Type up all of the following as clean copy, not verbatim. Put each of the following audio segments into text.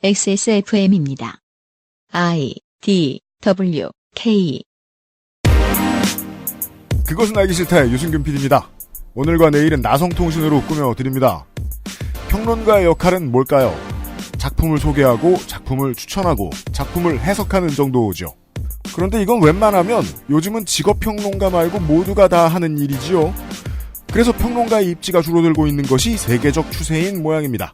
XSFM입니다. I, D, W, K. 그것은 알기 싫다의 유승균 PD입니다. 오늘과 내일은 나성통신으로 꾸며드립니다. 평론가의 역할은 뭘까요? 작품을 소개하고 작품을 추천하고 작품을 해석하는 정도죠. 그런데 이건 웬만하면 요즘은 직업평론가 말고 모두가 다 하는 일이지요. 그래서 평론가의 입지가 줄어들고 있는 것이 세계적 추세인 모양입니다.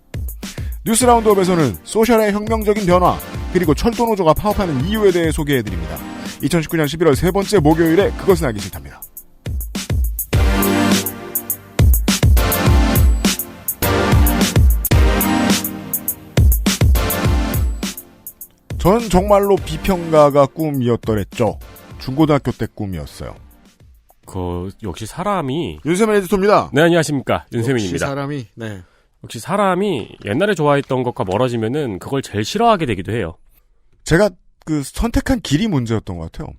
뉴스 라운드업에서는 소셜의 혁명적인 변화 그리고 철도노조가 파업하는 이유에 대해 소개해드립니다. 2019년 11월 세 번째 목요일에 그것은 알기 싫답니다. 전 정말로 비평가가 꿈이었더랬죠. 중고등학교 때 꿈이었어요. 역시 사람이. 윤세민 에디터입니다. 네, 안녕하십니까. 윤세민입니다. 역시 사람이, 네. 역시 사람이 옛날에 좋아했던 것과 멀어지면은 그걸 제일 싫어하게 되기도 해요. 제가 선택한 길이 문제였던 것 같아요.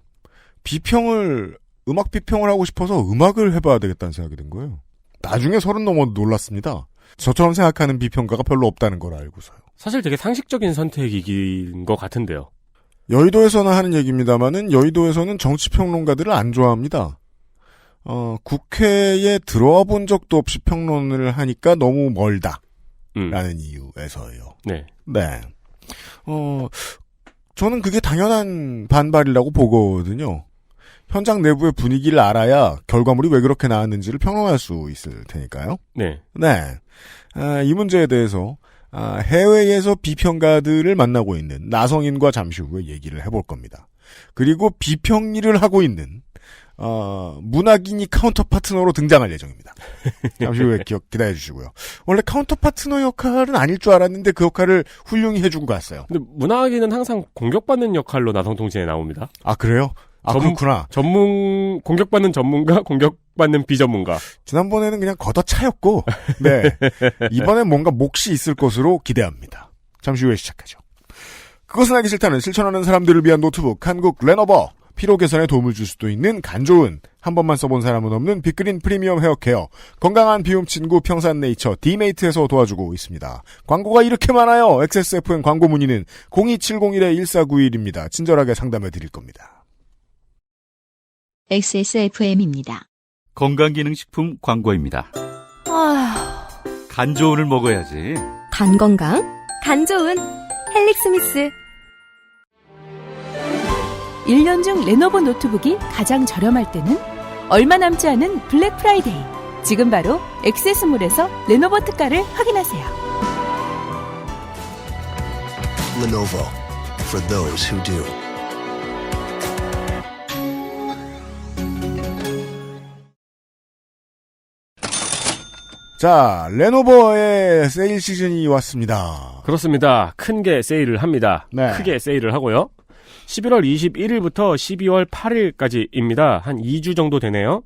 음악 비평을 하고 싶어서 음악을 해봐야 되겠다는 생각이 든 거예요. 나중에 30 넘어 놀랐습니다. 저처럼 생각하는 비평가가 별로 없다는 걸 알고서요. 사실 되게 상식적인 선택인 것 같은데요. 여의도에서는 하는 얘기입니다만은 여의도에서는 정치평론가들을 안 좋아합니다. 국회에 들어와 본 적도 없이 평론을 하니까 너무 멀다. 라는 이유에서요. 네. 네. 저는 그게 당연한 반발이라고 보거든요. 현장 내부의 분위기를 알아야 결과물이 왜 그렇게 나왔는지를 평론할 수 있을 테니까요. 네. 네. 이 문제에 대해서 해외에서 비평가들을 만나고 있는 나성인과 잠시 후에 얘기를 해볼 겁니다. 그리고 비평 일을 하고 있는 문학인이 카운터 파트너로 등장할 예정입니다. 잠시 후에 기다려 주시고요. 원래 카운터 파트너 역할은 아닐 줄 알았는데 그 역할을 훌륭히 해주고 갔어요. 근데 문학인은 항상 공격받는 역할로 나성통신에 나옵니다. 아, 그래요? 그렇구나. 공격받는 전문가, 공격받는 비전문가. 지난번에는 그냥 걷어차였고, 네. 이번엔 뭔가 몫이 있을 것으로 기대합니다. 잠시 후에 시작하죠. 그것은 알기 싫다는 실천하는 사람들을 위한 노트북, 한국 레노버. 피로 개선에 도움을 줄 수도 있는 간좋은, 한 번만 써본 사람은 없는 빅그린 프리미엄 헤어케어, 건강한 비움 친구 평산네이처 디메이트에서 도와주고 있습니다. 광고가 이렇게 많아요. XSFM 광고 문의는 02701-1491입니다. 친절하게 상담해 드릴 겁니다. XSFM입니다. 건강기능식품 광고입니다. 간 좋은을 먹어야지. 간 건강? 간 좋은 헬릭스미스. 1년 중 레노버 노트북이 가장 저렴할 때는 얼마 남지 않은 블랙 프라이데이. 지금 바로 액세스몰에서 레노버 특가를 확인하세요. Lenovo for those who do. 자, 레노버의 세일 시즌이 왔습니다. 그렇습니다. 큰 게 세일을 합니다. 네. 크게 세일을 하고요. 11월 21일부터 12월 8일까지입니다. 한 2주 정도 되네요.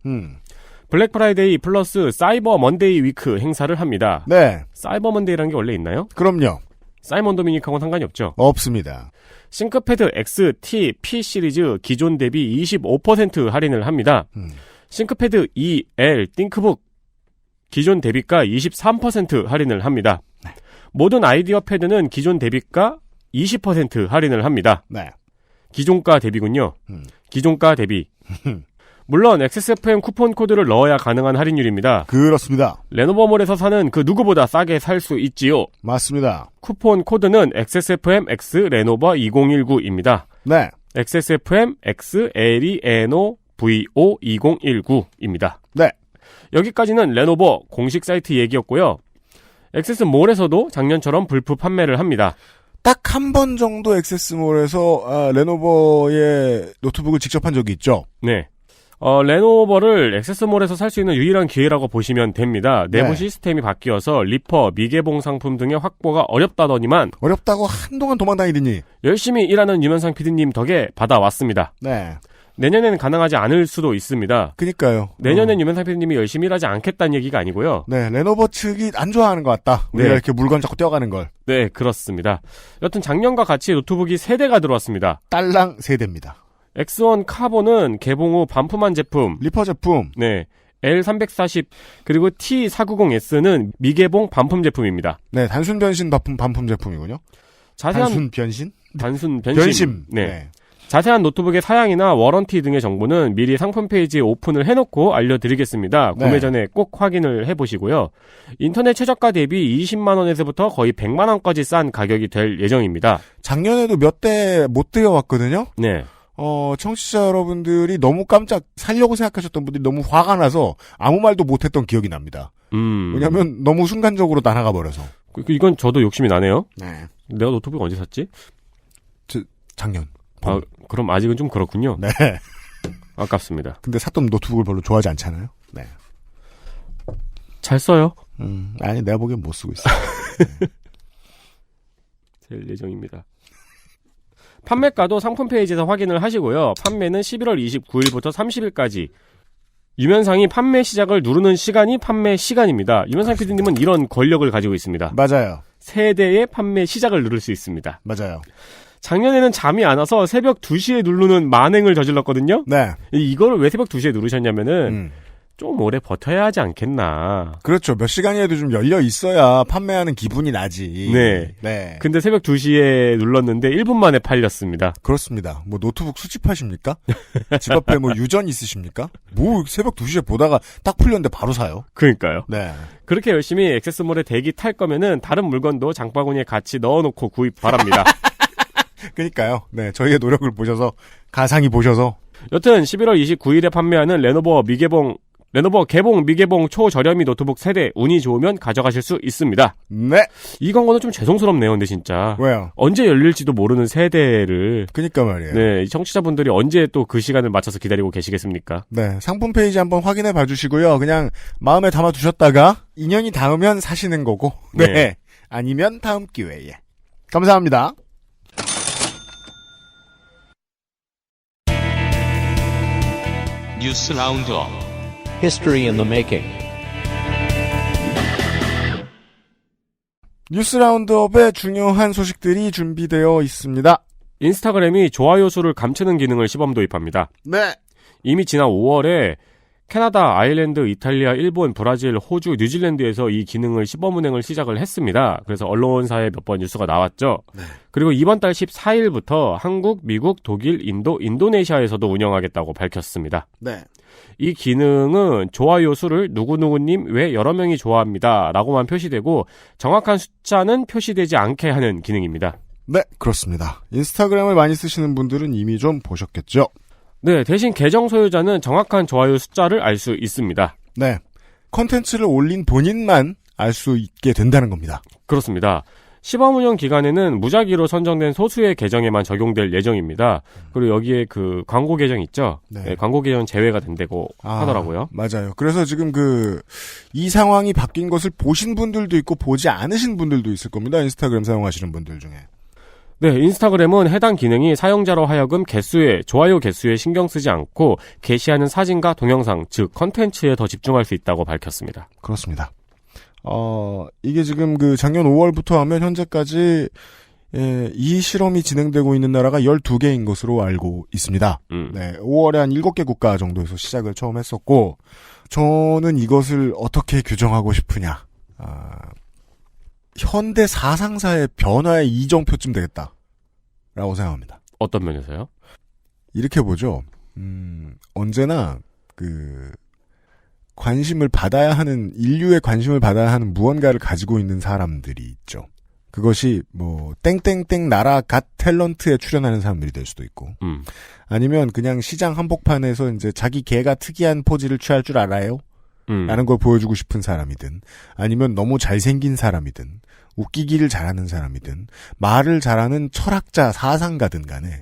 블랙 프라이데이 플러스 사이버 먼데이 위크 행사를 합니다. 네. 사이버 먼데이라는 게 원래 있나요? 그럼요. 사이먼 도미닉하고는 상관이 없죠? 없습니다. 싱크패드 X, T, P 시리즈 기존 대비 25% 할인을 합니다. 싱크패드 E, L, 띵크북 기존 대비가 23% 할인을 합니다. 네. 모든 아이디어 패드는 기존 대비가 20% 할인을 합니다. 네. 기존가 대비군요. 기존가 대비. 물론 XSFM 쿠폰 코드를 넣어야 가능한 할인율입니다. 그렇습니다. 레노버몰에서 사는 그 누구보다 싸게 살 수 있지요. 맞습니다. 쿠폰 코드는 XSFM X 레노버 2019입니다. 네. XSFM X LENO VO 2019입니다. 네. 여기까지는 레노버 공식 사이트 얘기였고요. 액세스몰에서도 작년처럼 불프 판매를 합니다. 딱 한 번 정도 액세스몰에서 레노버의 노트북을 직접 한 적이 있죠. 네. 레노버를 액세스몰에서 살 수 있는 유일한 기회라고 보시면 됩니다. 내부 네. 시스템이 바뀌어서 리퍼, 미개봉 상품 등의 확보가 어렵다더니만 어렵다고 한동안 도망다니더니 열심히 일하는 유면상 PD님 덕에 받아왔습니다. 네. 내년에는 가능하지 않을 수도 있습니다. 그니까요. 내년엔 유면상 PD님이 열심히 일하지 않겠다는 얘기가 아니고요. 네, 레노버 측이 안 좋아하는 것 같다. 우리가 네. 이렇게 물건 잡고 뛰어가는 걸. 네, 그렇습니다. 여튼 작년과 같이 노트북이 3대가 들어왔습니다. 딸랑 세대입니다. X1 카본은 개봉 후 반품한 제품. 리퍼 제품. 네. L340 그리고 T490S는 미개봉 반품 제품입니다. 네, 단순 변신 반품 제품이군요. 단순 변신? 단순 변심. 변심. 네. 자세한 노트북의 사양이나 워런티 등의 정보는 미리 상품 페이지에 오픈을 해놓고 알려드리겠습니다. 구매 네. 전에 꼭 확인을 해보시고요. 인터넷 최저가 대비 20만 원에서부터 거의 100만 원까지 싼 가격이 될 예정입니다. 작년에도 몇 대 못 들여왔거든요. 네. 청취자 여러분들이 너무 깜짝 살려고 생각하셨던 분들이 너무 화가 나서 아무 말도 못했던 기억이 납니다. 왜냐하면 너무 순간적으로 날아가 버려서. 이건 저도 욕심이 나네요. 네. 내가 노트북 언제 샀지? 작년. 그럼 아직은 좀 그렇군요. 네. 아깝습니다. 근데 샀던 노트북을 별로 좋아하지 않잖아요. 네. 잘 써요. 아니 내가 보기엔 못 쓰고 있어. 될 예정입니다. 판매가도 상품 페이지에서 확인을 하시고요. 판매는 11월 29일부터 30일까지. 유면상이 판매 시작을 누르는 시간이 판매 시간입니다. 유면상 PD님은 이런 권력을 가지고 있습니다. 맞아요. 세대의 판매 시작을 누를 수 있습니다. 맞아요. 작년에는 잠이 안 와서 새벽 2시에 누르는 만행을 저질렀거든요. 네. 이거를 왜 새벽 2시에 누르셨냐면은 좀 오래 버텨야 하지 않겠나. 그렇죠. 몇 시간이라도 좀 열려 있어야 판매하는 기분이 나지. 네. 네. 근데 새벽 2시에 눌렀는데 1분 만에 팔렸습니다. 그렇습니다. 뭐 노트북 수집하십니까? 집 앞에 뭐 유전 있으십니까? 뭐 새벽 2시에 보다가 딱 풀렸는데 바로 사요. 그러니까요. 네. 그렇게 열심히 액세스몰에 대기 탈 거면은 다른 물건도 장바구니에 같이 넣어놓고 구입 바랍니다. 그러니까요. 네. 저희의 노력을 보셔서 가상히 보셔서 여튼 11월 29일에 판매하는 레노버 개봉 미개봉 초저렴이 노트북 세대 운이 좋으면 가져가실 수 있습니다. 네. 이 광고는 좀 죄송스럽네요. 근데 진짜. 왜요? 언제 열릴지도 모르는 세대를. 그니까 말이에요. 네. 청취자분들이 언제 또 그 시간을 맞춰서 기다리고 계시겠습니까? 네. 상품 페이지 한번 확인해 봐주시고요. 그냥 마음에 담아 두셨다가 인연이 닿으면 사시는 거고. 네. 네. 아니면 다음 기회에. 감사합니다. 뉴스 라운드업 History in the making. 뉴스 라운드업에 중요한 소식들이 준비되어 있습니다. 인스타그램이 좋아요 수를 감추는 기능을 시범 도입합니다. 네. 이미 지난 5월에 캐나다, 아일랜드, 이탈리아, 일본, 브라질, 호주, 뉴질랜드에서 이 기능을 시범 운행을 시작을 했습니다. 그래서 언론사에 몇 번 뉴스가 나왔죠. 네. 그리고 이번 달 14일부터 한국, 미국, 독일, 인도, 인도네시아에서도 운영하겠다고 밝혔습니다. 네. 이 기능은 좋아요 수를 누구누구님 외 여러 명이 좋아합니다 라고만 표시되고 정확한 숫자는 표시되지 않게 하는 기능입니다. 네, 그렇습니다. 인스타그램을 많이 쓰시는 분들은 이미 좀 보셨겠죠? 네, 대신 계정 소유자는 정확한 좋아요 숫자를 알 수 있습니다. 네. 콘텐츠를 올린 본인만 알 수 있게 된다는 겁니다. 그렇습니다. 시범 운영 기간에는 무작위로 선정된 소수의 계정에만 적용될 예정입니다. 그리고 여기에 그 광고 계정 있죠? 네. 네, 광고 계정 제외가 된다고 하더라고요. 맞아요. 그래서 지금 이 상황이 바뀐 것을 보신 분들도 있고 보지 않으신 분들도 있을 겁니다. 인스타그램 사용하시는 분들 중에. 네, 인스타그램은 해당 기능이 사용자로 하여금 좋아요 개수에 신경 쓰지 않고 게시하는 사진과 동영상, 즉 컨텐츠에 더 집중할 수 있다고 밝혔습니다. 그렇습니다. 이게 지금 작년 5월부터 하면 현재까지 이 실험이 진행되고 있는 나라가 12개인 것으로 알고 있습니다. 네, 5월에 한 7개 국가 정도에서 시작을 처음 했었고, 저는 이것을 어떻게 규정하고 싶으냐. 현대 사상사의 변화의 이정표쯤 되겠다라고 생각합니다. 어떤 면에서요? 이렇게 보죠. 언제나 관심을 받아야 하는, 인류의 관심을 받아야 하는 무언가를 가지고 있는 사람들이 있죠. 그것이 땡땡땡 나라 갓 탤런트에 출연하는 사람들이 될 수도 있고, 아니면 그냥 시장 한복판에서 이제 자기 개가 특이한 포즈를 취할 줄 알아요? 라는 걸 보여주고 싶은 사람이든, 아니면 너무 잘생긴 사람이든, 웃기기를 잘하는 사람이든, 말을 잘하는 철학자, 사상가든 간에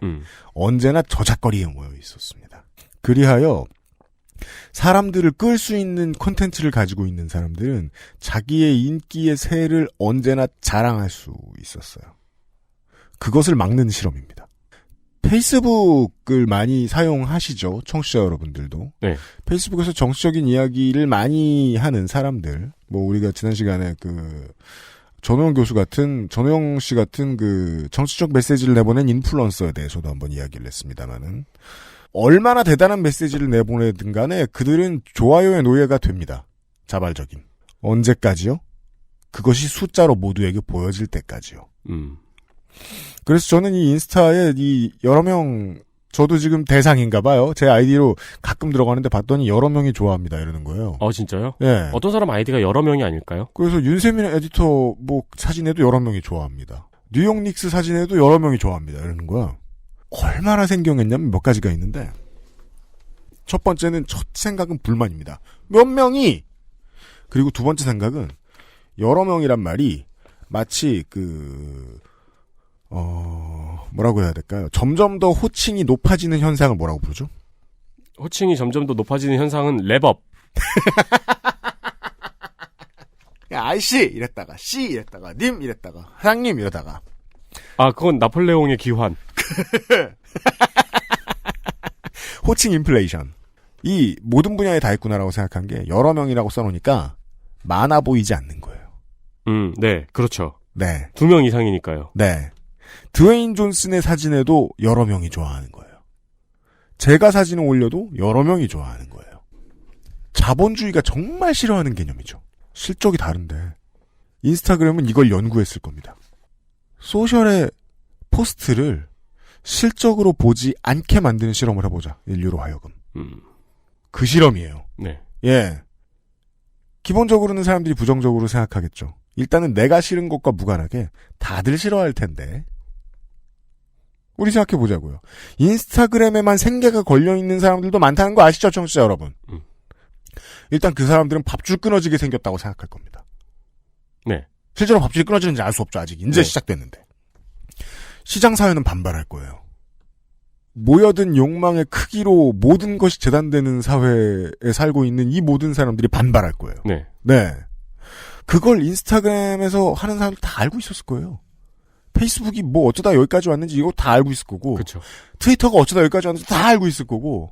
언제나 저작거리에 모여 있었습니다. 그리하여 사람들을 끌 수 있는 콘텐츠를 가지고 있는 사람들은 자기의 인기의 새를 언제나 자랑할 수 있었어요. 그것을 막는 실험입니다. 페이스북을 많이 사용하시죠, 청취자 여러분들도. 네. 페이스북에서 정치적인 이야기를 많이 하는 사람들, 우리가 지난 시간에 전호영 씨 같은 정치적 메시지를 내보낸 인플루언서에 대해서도 한번 이야기를 했습니다만은, 얼마나 대단한 메시지를 내보내든 간에 그들은 좋아요의 노예가 됩니다. 자발적인. 언제까지요? 그것이 숫자로 모두에게 보여질 때까지요. 그래서 저는 이 인스타에 이 여러 명, 저도 지금 대상인가 봐요. 제 아이디로 가끔 들어가는데 봤더니 여러 명이 좋아합니다. 이러는 거예요. 진짜요? 예. 어떤 사람 아이디가 여러 명이 아닐까요? 그래서 윤세민 에디터 뭐 사진에도 여러 명이 좋아합니다. 뉴욕 닉스 사진에도 여러 명이 좋아합니다. 이러는 거야. 얼마나 생경했냐면 몇 가지가 있는데, 첫 번째는 첫 생각은 불만입니다. 몇 명이! 그리고 두 번째 생각은 여러 명이란 말이 마치 뭐라고 해야 될까요? 점점 더 호칭이 높아지는 현상을 뭐라고 부르죠? 호칭이 점점 더 높아지는 현상은 랩업. 야, 아이씨! 이랬다가, 씨! 이랬다가, 님! 이랬다가, 사장님! 이러다가. 그건 나폴레옹의 기환. 호칭 인플레이션. 이 모든 분야에 다 있구나라고 생각한 게 여러 명이라고 써놓으니까 많아 보이지 않는 거예요. 네, 그렇죠. 네. 2명 이상이니까요. 네. 드웨인 존슨의 사진에도 여러 명이 좋아하는 거예요. 제가 사진을 올려도 여러 명이 좋아하는 거예요. 자본주의가 정말 싫어하는 개념이죠. 실적이 다른데 인스타그램은 이걸 연구했을 겁니다. 소셜의 포스트를 실적으로 보지 않게 만드는 실험을 해보자. 인류로 하여금. 그 실험이에요. 네. 예. 기본적으로는 사람들이 부정적으로 생각하겠죠. 일단은 내가 싫은 것과 무관하게 다들 싫어할 텐데. 우리 생각해보자고요. 인스타그램에만 생계가 걸려있는 사람들도 많다는 거 아시죠, 청취자 여러분? 일단 그 사람들은 밥줄 끊어지게 생겼다고 생각할 겁니다. 네. 실제로 밥줄이 끊어지는지 알 수 없죠, 아직. 이제 시작됐는데. 시장사회는 반발할 거예요. 모여든 욕망의 크기로 모든 것이 재단되는 사회에 살고 있는 이 모든 사람들이 반발할 거예요. 네. 네. 그걸 인스타그램에서 하는 사람들 다 알고 있었을 거예요. 페이스북이 뭐 어쩌다 여기까지 왔는지 이거 다 알고 있을 거고. 그렇죠. 트위터가 어쩌다 여기까지 왔는지 다 알고 있을 거고.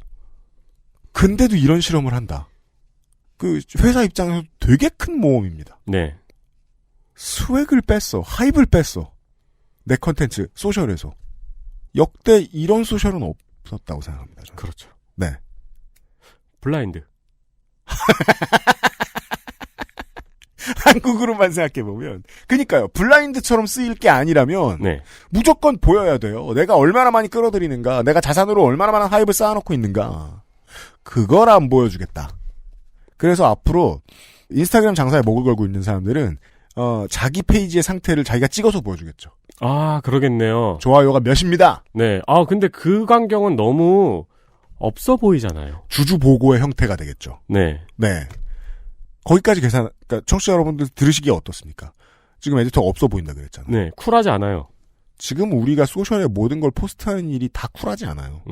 근데도 이런 실험을 한다. 그 회사 입장에서 되게 큰 모험입니다. 네. 스웩을 뺐어. 하입을 뺐어. 내 컨텐츠 소셜에서. 역대 이런 소셜은 없었다고 생각합니다. 저는. 그렇죠. 네. 블라인드. 한국으로만 생각해보면. 그니까요. 블라인드처럼 쓰일 게 아니라면. 네. 무조건 보여야 돼요. 내가 얼마나 많이 끌어들이는가. 내가 자산으로 얼마나 많은 하입을 쌓아놓고 있는가. 그걸 안 보여주겠다. 그래서 앞으로 인스타그램 장사에 목을 걸고 있는 사람들은 자기 페이지의 상태를 자기가 찍어서 보여주겠죠. 그러겠네요. 좋아요가 몇입니다. 네. 근데 그 광경은 너무 없어 보이잖아요. 주주 보고의 형태가 되겠죠. 네. 네. 거기까지 그러니까 청취자 여러분들 들으시기에 어떻습니까? 지금 에디터가 없어 보인다 그랬잖아요. 네. 쿨하지 않아요. 지금 우리가 소셜에 모든 걸 포스트하는 일이 다 쿨하지 않아요.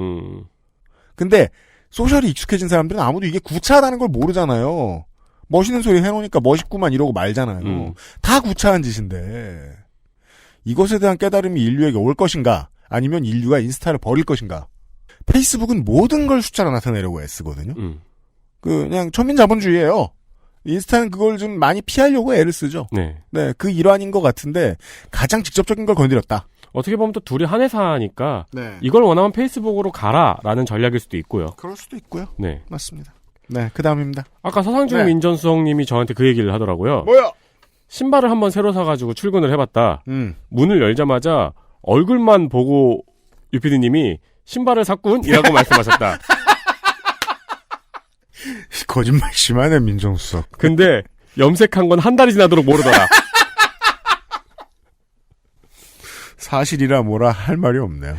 근데 소셜이 익숙해진 사람들은 아무도 이게 구차하다는 걸 모르잖아요. 멋있는 소리 해놓으니까 멋있구만 이러고 말잖아요. 다 구차한 짓인데 이것에 대한 깨달음이 인류에게 올 것인가 아니면 인류가 인스타를 버릴 것인가. 페이스북은 모든 걸 숫자로 나타내려고 애쓰거든요. 그냥 천민자본주의예요. 인스타는 그걸 좀 많이 피하려고 애를 쓰죠. 네. 네, 그 일환인 것 같은데 가장 직접적인 걸 건드렸다. 어떻게 보면 또 둘이 한 회사니까 네. 이걸 원하면 페이스북으로 가라라는 전략일 수도 있고요. 그럴 수도 있고요. 네. 맞습니다. 네, 그 다음입니다. 아까 서상중 네. 민전수석님이 저한테 그 얘기를 하더라고요. 뭐야? 신발을 한번 새로 사가지고 출근을 해봤다. 문을 열자마자 얼굴만 보고 유피디님이 신발을 샀군? 이라고 말씀하셨다. 거짓말 심하네, 민정수석. 근데 염색한 건 한 달이 지나도록 모르더라. 사실이라 뭐라 할 말이 없네요.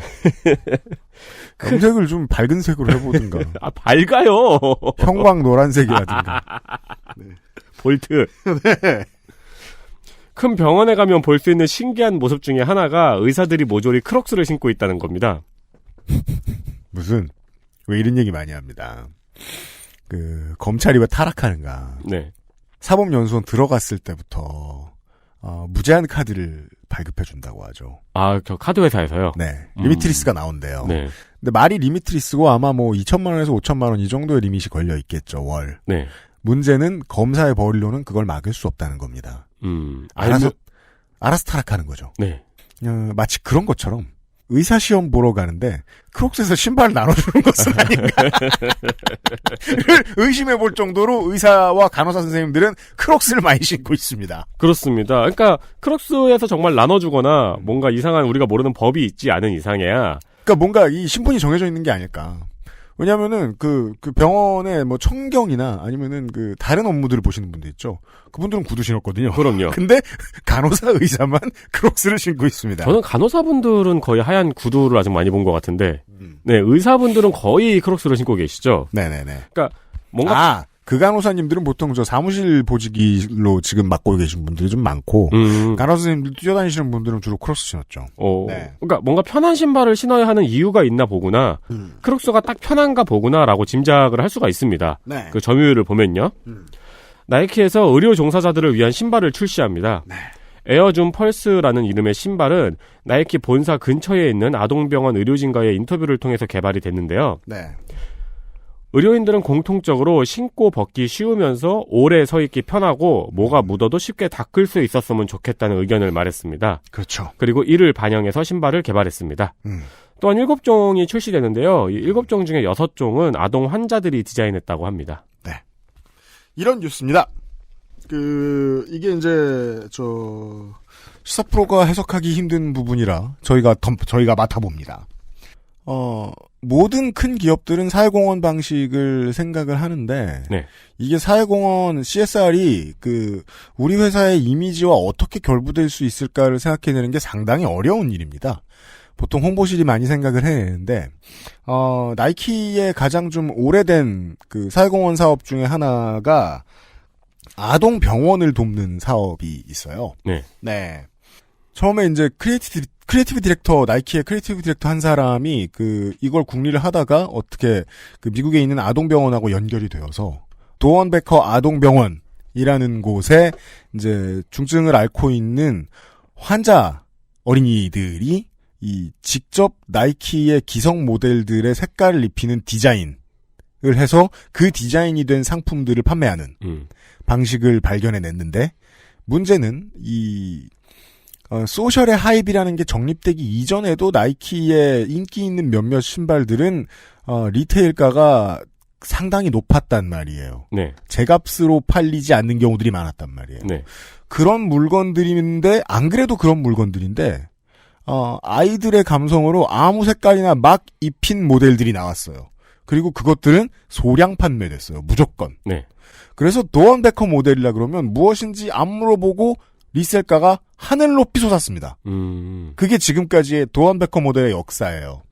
검색을 좀 밝은 색으로 해보든가. 밝아요. 형광 노란색이라든가. 네. 볼트. 네. 큰 병원에 가면 볼 수 있는 신기한 모습 중에 하나가 의사들이 모조리 크록스를 신고 있다는 겁니다. 왜 이런 얘기 많이 합니다. 검찰이 왜 타락하는가. 네. 사법연수원 들어갔을 때부터, 무제한 카드를 발급해준다고 하죠. 저 카드 회사에서요? 네. 리미트리스가 나온대요. 네. 근데 말이 리미트리스고 아마 2천만원에서 5천만원 이 정도의 리밋이 걸려 있겠죠, 월. 네. 문제는 검사의 벌이로는 그걸 막을 수 없다는 겁니다. 알아서 타락하는 거죠. 네. 마치 그런 것처럼 의사 시험 보러 가는데 크록스에서 신발을 나눠주는 것은 아닌가를 의심해 볼 정도로 의사와 간호사 선생님들은 크록스를 많이 신고 있습니다. 그렇습니다. 그러니까 크록스에서 정말 나눠주거나 뭔가 이상한 우리가 모르는 법이 있지 않은 이상해야 그러니까 뭔가 이 신분이 정해져 있는 게 아닐까. 왜냐면은 그 병원에 뭐 청경이나 아니면은 그 다른 업무들을 보시는 분들 있죠. 그분들은 구두 신었거든요. 그럼요. 근데 간호사 의사만 크록스를 신고 있습니다. 저는 간호사분들은 거의 하얀 구두를 아직 많이 본 것 같은데, 네, 의사분들은 거의 크록스를 신고 계시죠. 네네네. 그러니까 뭔가 그 간호사님들은 보통 저 사무실 보직으로 지금 맡고 계신 분들이 좀 많고, 간호사 선생님들 뛰어다니시는 분들은 주로 크록스 신었죠. 네. 그러니까 뭔가 편한 신발을 신어야 하는 이유가 있나 보구나. 크록스가 딱 편한가 보구나라고 짐작을 할 수가 있습니다. 네. 그 점유율을 보면요. 나이키에서 의료 종사자들을 위한 신발을 출시합니다. 네. 에어줌 펄스라는 이름의 신발은 나이키 본사 근처에 있는 아동병원 의료진과의 인터뷰를 통해서 개발이 됐는데요. 네. 의료인들은 공통적으로 신고 벗기 쉬우면서 오래 서 있기 편하고 뭐가 묻어도 쉽게 닦을 수 있었으면 좋겠다는 의견을 말했습니다. 그렇죠. 그리고 이를 반영해서 신발을 개발했습니다. 또한 7종이 출시되는데요. 이 7종 중에 6종은 아동 환자들이 디자인했다고 합니다. 네. 이런 뉴스입니다. 이게 이제, 시사 프로가 해석하기 힘든 부분이라 저희가 맡아봅니다. 모든 큰 기업들은 사회공헌 방식을 생각을 하는데, 네. 이게 사회공헌 CSR이 우리 회사의 이미지와 어떻게 결부될 수 있을까를 생각해내는 게 상당히 어려운 일입니다. 보통 홍보실이 많이 생각을 해내는데, 나이키의 가장 좀 오래된 사회공헌 사업 중에 하나가 아동 병원을 돕는 사업이 있어요. 네. 네. 처음에 이제 크리에이티브 디렉터, 나이키의 크리에이티브 디렉터 한 사람이 이걸 국리를 하다가 어떻게 미국에 있는 아동병원하고 연결이 되어서 도원베커 아동병원이라는 곳에 이제 중증을 앓고 있는 환자 어린이들이 직접 나이키의 기성 모델들의 색깔을 입히는 디자인을 해서 그 디자인이 된 상품들을 판매하는 방식을 발견해냈는데, 문제는 소셜의 하입이라는 게 정립되기 이전에도 나이키의 인기 있는 몇몇 신발들은 리테일가가 상당히 높았단 말이에요. 네. 제값으로 팔리지 않는 경우들이 많았단 말이에요. 네. 그런 물건들인데, 안 그래도 그런 물건들인데 아이들의 감성으로 아무 색깔이나 막 입힌 모델들이 나왔어요. 그리고 그것들은 소량 판매됐어요. 무조건. 네. 그래서 도원베커 모델이라 그러면 무엇인지 안 물어보고 리셀가가 하늘 높이 솟았습니다. 그게 지금까지의 도원베커 모델의 역사예요.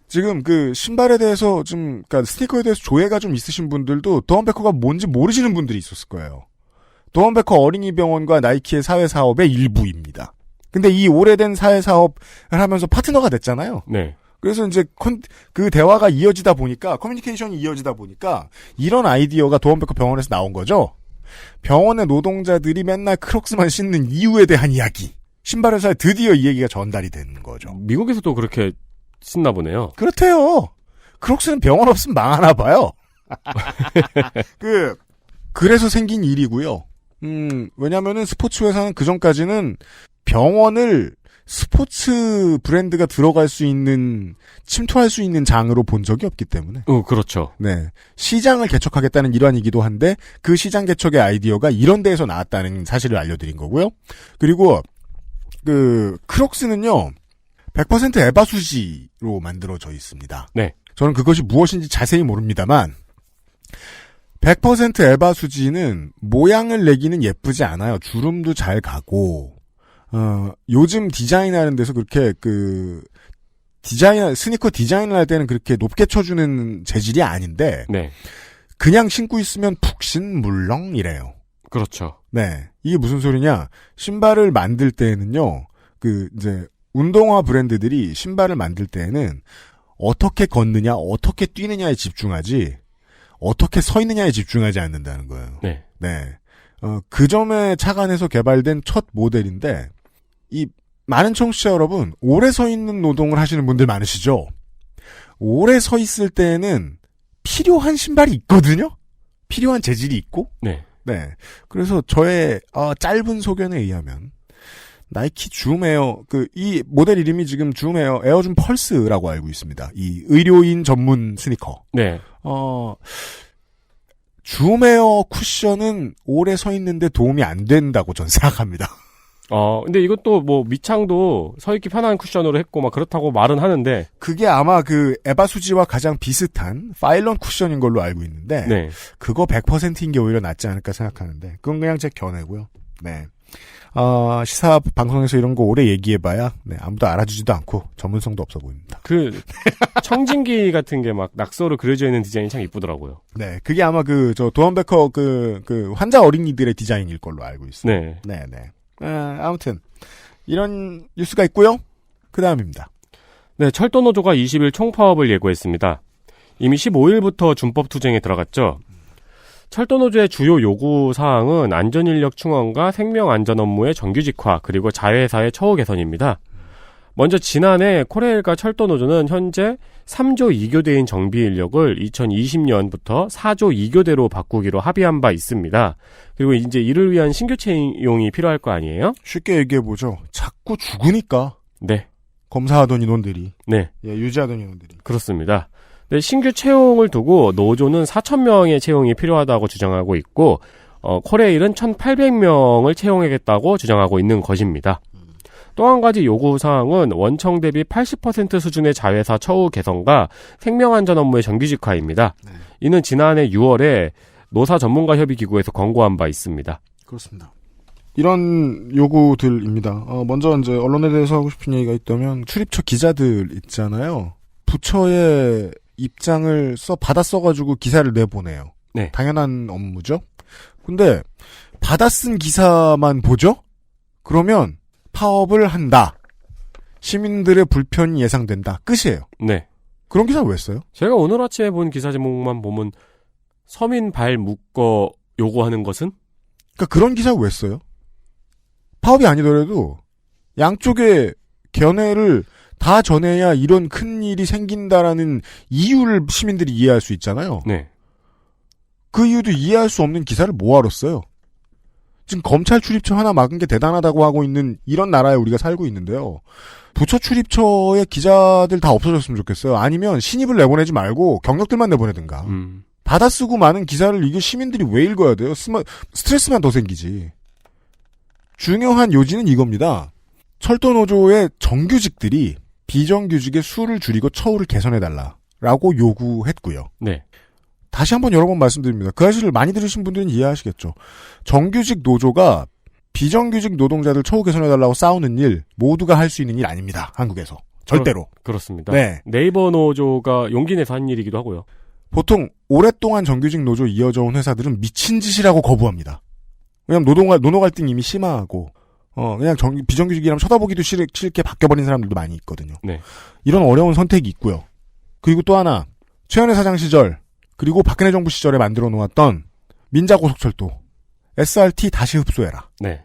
지금 신발에 대해서 그러니까 스니커에 대해서 조예가 좀 있으신 분들도 도원베커가 뭔지 모르시는 분들이 있었을 거예요. 도원베커 어린이병원과 나이키의 사회사업의 일부입니다. 근데 이 오래된 사회사업을 하면서 파트너가 됐잖아요. 네. 그래서 이제 대화가 이어지다 보니까, 커뮤니케이션이 이어지다 보니까 이런 아이디어가 도원베커 병원에서 나온 거죠. 병원의 노동자들이 맨날 크록스만 신는 이유에 대한 이야기. 신발 회사에 드디어 이 얘기가 전달이 된 거죠. 미국에서도 그렇게 신나 보네요. 그렇대요. 크록스는 병원 없으면 망하나 봐요. 그래서 생긴 일이고요. 왜냐면은 스포츠 회사는 그전까지는 병원을 스포츠 브랜드가 들어갈 수 있는, 침투할 수 있는 장으로 본 적이 없기 때문에. 그렇죠. 네. 시장을 개척하겠다는 일환이기도 한데, 그 시장 개척의 아이디어가 이런 데에서 나왔다는 사실을 알려드린 거고요. 그리고, 크록스는요, 100% 에바 수지로 만들어져 있습니다. 네. 저는 그것이 무엇인지 자세히 모릅니다만, 100% 에바 수지는 모양을 내기는 예쁘지 않아요. 주름도 잘 가고, 요즘 디자인하는 데서 그렇게 스니커 디자인을 할 때는 그렇게 높게 쳐주는 재질이 아닌데, 네. 그냥 신고 있으면 푹신 물렁이래요. 그렇죠. 네. 이게 무슨 소리냐? 신발을 만들 때에는요, 이제, 운동화 브랜드들이 신발을 만들 때에는 어떻게 걷느냐, 어떻게 뛰느냐에 집중하지, 어떻게 서 있느냐에 집중하지 않는다는 거예요. 네. 네. 그 점에 착안해서 개발된 첫 모델인데, 많은 청취자 여러분, 오래 서 있는 노동을 하시는 분들 많으시죠? 오래 서 있을 때에는 필요한 신발이 있거든요? 필요한 재질이 있고? 네. 네. 그래서 저의, 짧은 소견에 의하면, 나이키 줌에어 이 모델 이름이 지금 줌에어 에어줌 펄스라고 알고 있습니다. 이 의료인 전문 스니커. 네. 줌에어 쿠션은 오래 서 있는데 도움이 안 된다고 전 생각합니다. 근데 이것도 뭐 미창도 서 있기 편한 쿠션으로 했고 막 그렇다고 말은 하는데 그게 아마 그 에바수지와 가장 비슷한 파일런 쿠션인 걸로 알고 있는데 네. 그거 100%인 게 오히려 낫지 않을까 생각하는데 그건 그냥 제 견해고요. 네. 시사 방송에서 이런 거 오래 얘기해봐야 아무도 알아주지도 않고 전문성도 없어 보입니다. 그 청진기 같은 게 막 낙서로 그려져 있는 디자인이 참 이쁘더라고요. 네, 그게 아마 도원베커 환자 어린이들의 디자인일 걸로 알고 있어요. 네. 네. 아무튼 이런 뉴스가 있고요. 그 다음입니다. 네, 철도노조가 20일 총파업을 예고했습니다. 이미 15일부터 준법 투쟁에 들어갔죠. 철도노조의 주요 요구 사항은 안전인력 충원과 생명안전 업무의 정규직화 그리고 자회사의 처우 개선입니다. 먼저 지난해 코레일과 철도노조는 현재 3조 2교대인 정비인력을 2020년부터 4조 2교대로 바꾸기로 합의한 바 있습니다. 그리고 이제 이를 위한 신규 채용이 필요할 거 아니에요? 쉽게 얘기해보죠. 자꾸 죽으니까. 네. 검사하던 인원들이. 네. 유지하던 인원들이. 그렇습니다. 네, 신규 채용을 두고 노조는 4,000명의 채용이 필요하다고 주장하고 있고 코레일은 1,800명을 채용하겠다고 주장하고 있는 것입니다. 또 한 가지 요구사항은 원청 대비 80% 수준의 자회사 처우 개선과 생명안전 업무의 정규직화입니다. 네. 이는 지난해 6월에 노사전문가협의기구에서 권고한 바 있습니다. 그렇습니다. 이런 요구들입니다. 먼저 이제 언론에 대해서 하고 싶은 얘기가 있다면 출입처 기자들 있잖아요. 부처의 입장을 받아 써가지고 기사를 내보내요. 네. 당연한 업무죠. 근데 받아 쓴 기사만 보죠? 그러면 파업을 한다. 시민들의 불편이 예상된다. 끝이에요. 네. 그런 기사 왜 써요? 제가 오늘 아침에 본 기사 제목만 보면 서민 발 묶어 요구하는 것은? 그러니까 그런 기사 왜 써요? 파업이 아니더라도 양쪽의 견해를 다 전해야 이런 큰 일이 생긴다라는 이유를 시민들이 이해할 수 있잖아요. 네. 그 이유도 이해할 수 없는 기사를 뭐하러 써요? 지금 검찰 출입처 하나 막은 게 대단하다고 하고 있는 이런 나라에 우리가 살고 있는데요. 부처 출입처의 기자들 다 없어졌으면 좋겠어요. 아니면 신입을 내보내지 말고 경력들만 내보내든가. 받아쓰고 많은 기사를 이게 시민들이 왜 읽어야 돼요? 스트레스만 더 생기지. 중요한 요지는 이겁니다. 철도노조의 정규직들이 비정규직의 수를 줄이고 처우를 개선해달라라고 요구했고요. 네. 다시 한번 여러 번 말씀드립니다. 그 사실을 많이 들으신 분들은 이해하시겠죠. 정규직 노조가 비정규직 노동자들 처우 개선해달라고 싸우는 일 모두가 할 수 있는 일 아닙니다. 한국에서. 절대로. 그렇습니다. 네. 네이버 노조가 용기 내서 한 일이기도 하고요. 보통 오랫동안 정규직 노조 이어져 온 회사들은 미친 짓이라고 거부합니다. 왜냐면 노노 갈등이 이미 심하고 그냥 비정규직이라면 쳐다보기도 싫게 바뀌어버린 사람들도 많이 있거든요. 네. 이런 어려운 선택이 있고요. 그리고 또 하나 최현해 사장 시절 그리고 박근혜 정부 시절에 만들어 놓았던 민자고속철도 SRT 다시 흡수해라. 네.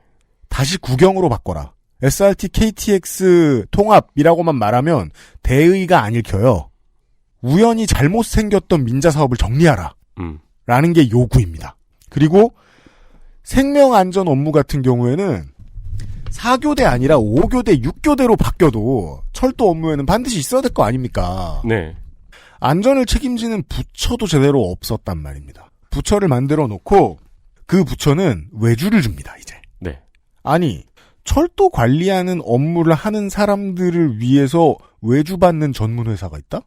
다시 국영으로 바꿔라. SRT KTX 통합이라고만 말하면 대의가 안 읽혀요. 우연히 잘못 생겼던 민자 사업을 정리하라. 라는 게 요구입니다. 그리고 생명안전 업무 같은 경우에는 4교대 아니라 5교대, 6교대로 바뀌어도 철도 업무에는 반드시 있어야 될 거 아닙니까? 네. 안전을 책임지는 부처도 제대로 없었단 말입니다. 부처를 만들어 놓고 그 부처는 외주를 줍니다, 이제. 네. 아니, 철도 관리하는 업무를 하는 사람들을 위해서 외주받는 전문회사가 있다?